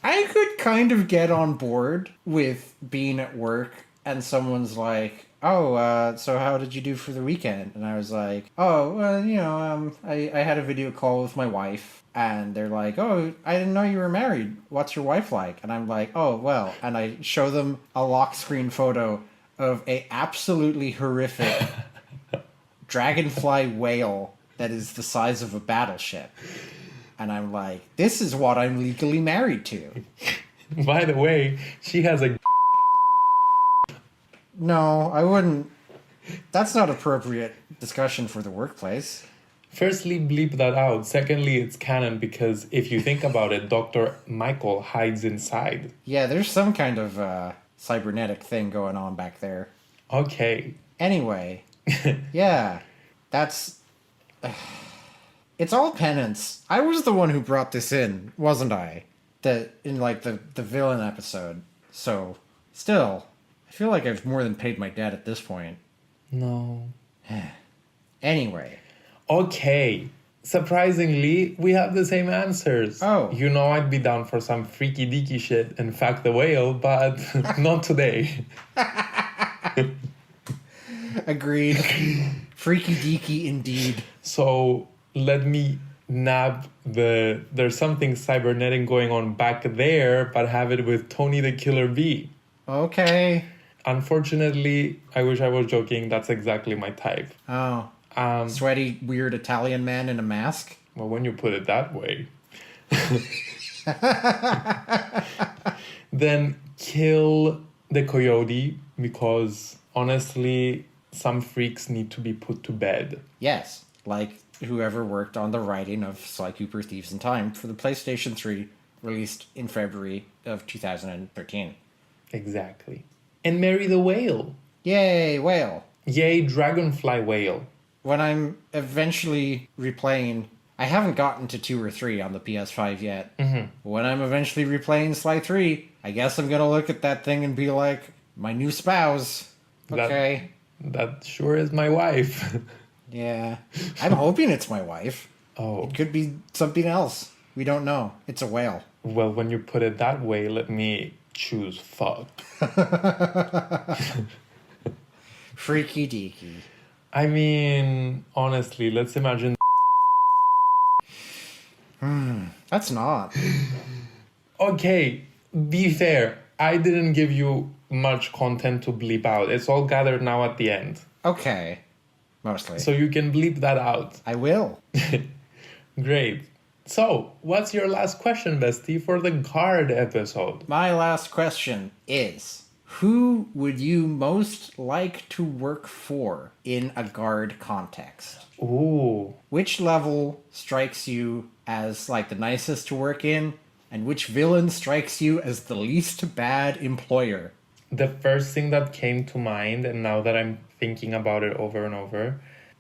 I could kind of get on board with being at work and someone's like, oh, so how did you do for the weekend? And I was like, oh, well, I had a video call with my wife. And they're like, oh, I didn't know you were married. What's your wife like? And I'm like, oh, well. And I show them a lock screen photo of a absolutely horrific dragonfly whale that is the size of a battleship. And I'm like, this is what I'm legally married to. By the way, she has a... No, I wouldn't. That's not appropriate discussion for the workplace. Firstly, bleep that out. Secondly, it's canon because if you think about it, Dr. Michael hides inside. Yeah, there's some kind of cybernetic thing going on back there. Okay. Anyway, yeah, that's... it's all penance. I was the one who brought this in, wasn't I? In like the villain episode. So, still... I feel like I've more than paid my debt at this point. No. Anyway. Okay. Surprisingly, we have the same answers. Oh. You know I'd be down for some freaky deaky shit and fuck the whale, but not today. Agreed. Freaky deaky indeed. So let me nab there's something cybernetic going on back there, but have it with Tony the Killer Bee. Okay. Unfortunately, I wish I was joking. That's exactly my type. Oh. Sweaty, weird Italian man in a mask? Well, when you put it that way. Then kill the coyote because, honestly, some freaks need to be put to bed. Yes. Like whoever worked on the writing of Sly Cooper Thieves in Time for the PlayStation 3, released in February of 2013. Exactly. And marry the whale. Yay, whale. Yay, dragonfly whale. When I'm eventually replaying... I haven't gotten to 2 or 3 on the PS5 yet. Mm-hmm. When I'm eventually replaying Sly 3, I guess I'm gonna look at that thing and be like, my new spouse. Okay. That sure is my wife. Yeah. I'm hoping it's my wife. Oh. It could be something else. We don't know. It's a whale. Well, when you put it that way, let me... choose fuck. Freaky deaky. I mean, honestly, let's imagine... That's not. Okay, be fair. I didn't give you much content to bleep out. It's all gathered now at the end. Okay. Mostly. So you can bleep that out. I will. Great. So, what's your last question, bestie, for the guard episode? My last question is, who would you most like to work for in a guard context? Ooh. Which level strikes you as, like, the nicest to work in, and which villain strikes you as the least bad employer? The first thing that came to mind, and now that I'm thinking about it over and over,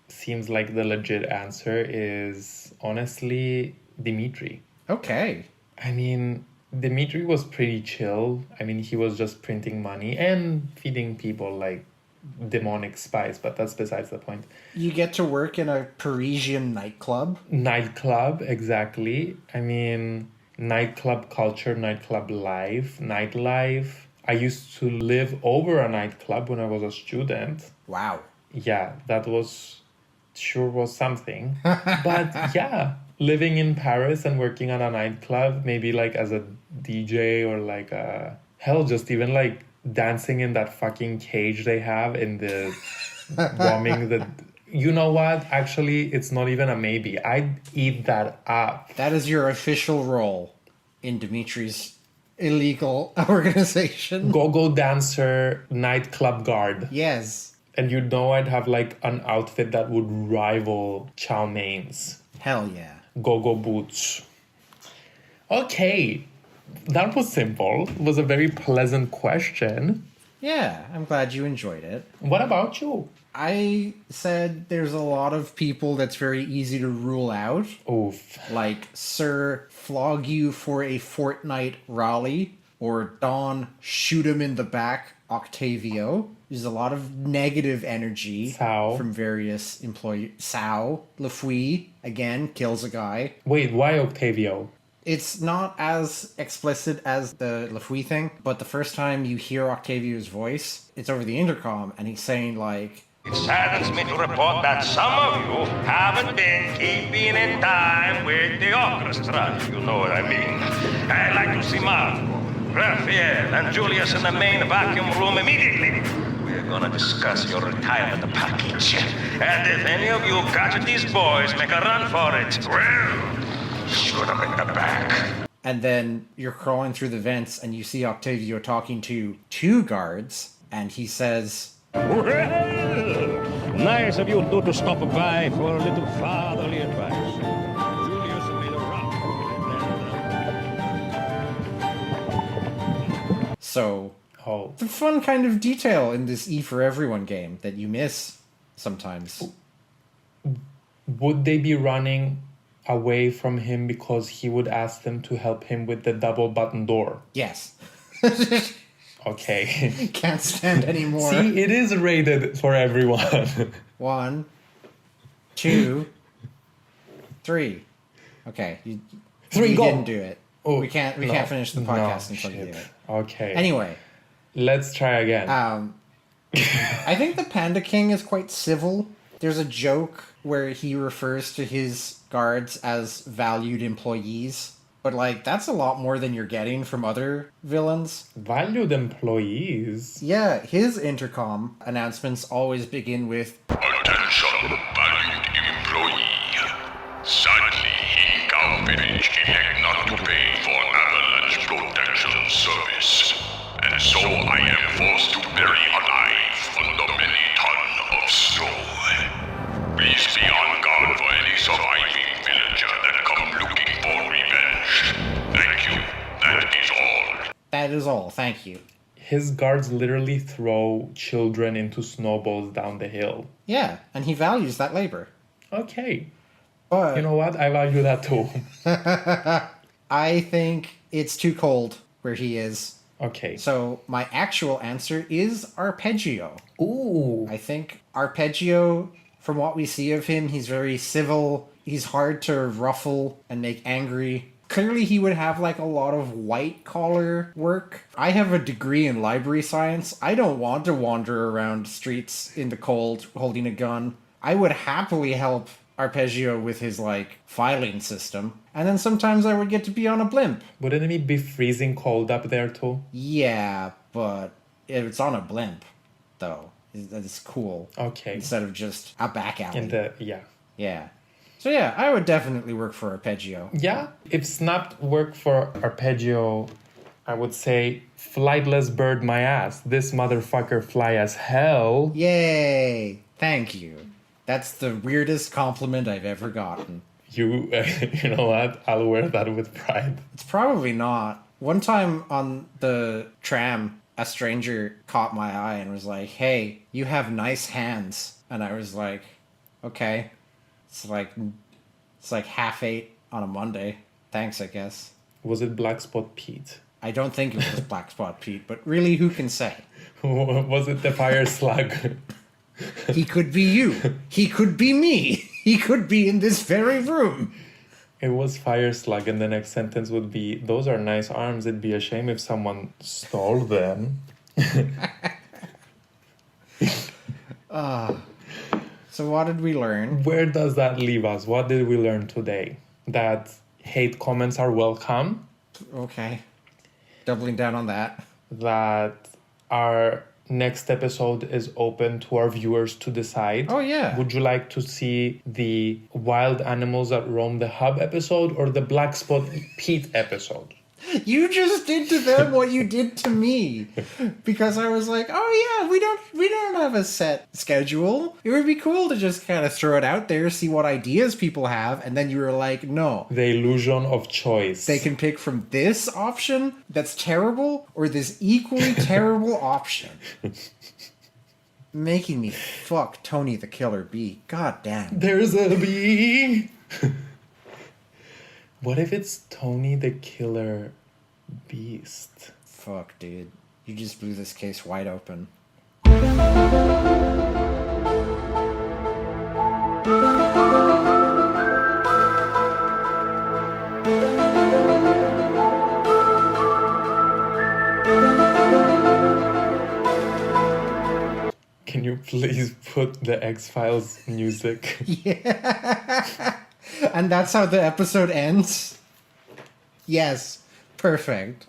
seems like the legit answer is, honestly... Dimitri. Okay. I mean, Dimitri was pretty chill. I mean, he was just printing money and feeding people like demonic spice, but that's besides the point. You get to work in a Parisian nightclub. Nightclub, exactly. I mean, nightclub culture, nightclub life, nightlife. I used to live over a nightclub when I was a student. Wow. Yeah, that was something. But yeah, living in Paris and working at a nightclub, maybe like as a DJ or like just even like dancing in that fucking cage they have in the bombing the. You know what? Actually, it's not even a maybe. I'd eat that up. That is your official role in Dimitri's illegal organization. Go-go dancer, nightclub guard. Yes. And you know I'd have like an outfit that would rival Chow Main's. Hell yeah. Go-go boots. Okay. That was simple. It was a very pleasant question. Yeah, I'm glad you enjoyed it. What about you? I said there's a lot of people that's very easy to rule out. Oof. Like Sir Flog You for a Fortnight Raleigh or Don Shoot Him in the Back Octavio. There's a lot of negative energy from various employees. Sao Lafui, again, kills a guy. Wait, why Octavio? It's not as explicit as the Lafui thing, but the first time you hear Octavio's voice, it's over the intercom, and he's saying like, "It saddens me to report that some of you haven't been keeping in time with the orchestra, if you know what I mean. I'd like to see Marco, Raphael, and Julius in the main vacuum room immediately. We're gonna discuss your retirement package. And if any of you catch these boys make a run for it, well, shoot them in the back." And then you're crawling through the vents and you see Octavio talking to two guards, and he says, "Well, nice of you two to stop by for a little fatherly advice. Julius made a rough." So, Oh. it's a fun kind of detail in this E for Everyone game that you miss sometimes. Would they be running away from him because he would ask them to help him with the double button door? Yes. Okay. Can't stand anymore. See, it is rated for everyone. 1, 2, 3. Okay, you Go. didn't do it. Oh, we can't finish the podcast until you do it. Okay. Anyway, let's try again. I think the Panda King is quite civil. There's a joke where he refers to his guards as valued employees. But, like, that's a lot more than you're getting from other villains. Valued employees? Yeah, his intercom announcements always begin with, "Attention, valued employee. Sadly, incompetence elect not to pay for avalanche protection service. And so I am forced to bury alive under many tons of snow. Please be on guard for any surviving villager that come looking for revenge. Thank you. That is all." That is all, thank you. His guards literally throw children into snowballs down the hill. Yeah, and he values that labor. Okay. But You know what? I value that too. I think it's too cold where he is. Okay. So my actual answer is Arpeggio. Ooh. I think Arpeggio, from what we see of him, he's very civil. He's hard to ruffle and make angry. Clearly he would have like a lot of white collar work. I have a degree in library science. I don't want to wander around streets in the cold holding a gun. I would happily help Arpeggio with his like filing system. And then sometimes I would get to be on a blimp. Wouldn't it be freezing cold up there too? Yeah, but it's on a blimp, though. That's cool. Okay. Instead of just a back alley. Yeah. So yeah, I would definitely work for Arpeggio. Yeah. If Snap worked for Arpeggio, I would say, flightless bird my ass. This motherfucker fly as hell. Yay! Thank you. That's the weirdest compliment I've ever gotten. You know what? I'll wear that with pride. It's probably not. One time on the tram, a stranger caught my eye and was like, "Hey, you have nice hands." And I was like, "Okay." It's like 8:30 on a Monday. Thanks, I guess. Was it Black Spot Pete? I don't think it was Black Spot Pete, but really, who can say? Was it the fire slug? He could be you. He could be me. He could be in this very room. It was fire slug, and the next sentence would be, those are nice arms. It'd be a shame if someone stole them. So what did we learn? Where does that leave us? What did we learn today? That hate comments are welcome. Okay. Doubling down on that. That our next episode is open to our viewers to decide. Oh, yeah. Would you like to see the Wild Animals That Roam the Hub episode or the Black Spot Pete episode? You just did to them what you did to me. Because I was like, oh yeah, we don't have a set schedule. It would be cool to just kind of throw it out there, see what ideas people have, and then you were like, no. The illusion of choice. They can pick from this option that's terrible or this equally terrible option. Making me fuck Tony the Killer Bee. God damn. There's a bee. What if it's Tony the Killer Beast? Fuck, dude. You just blew this case wide open. Can you please put the X-Files music? Yeah. And that's how the episode ends? Yes. Perfect.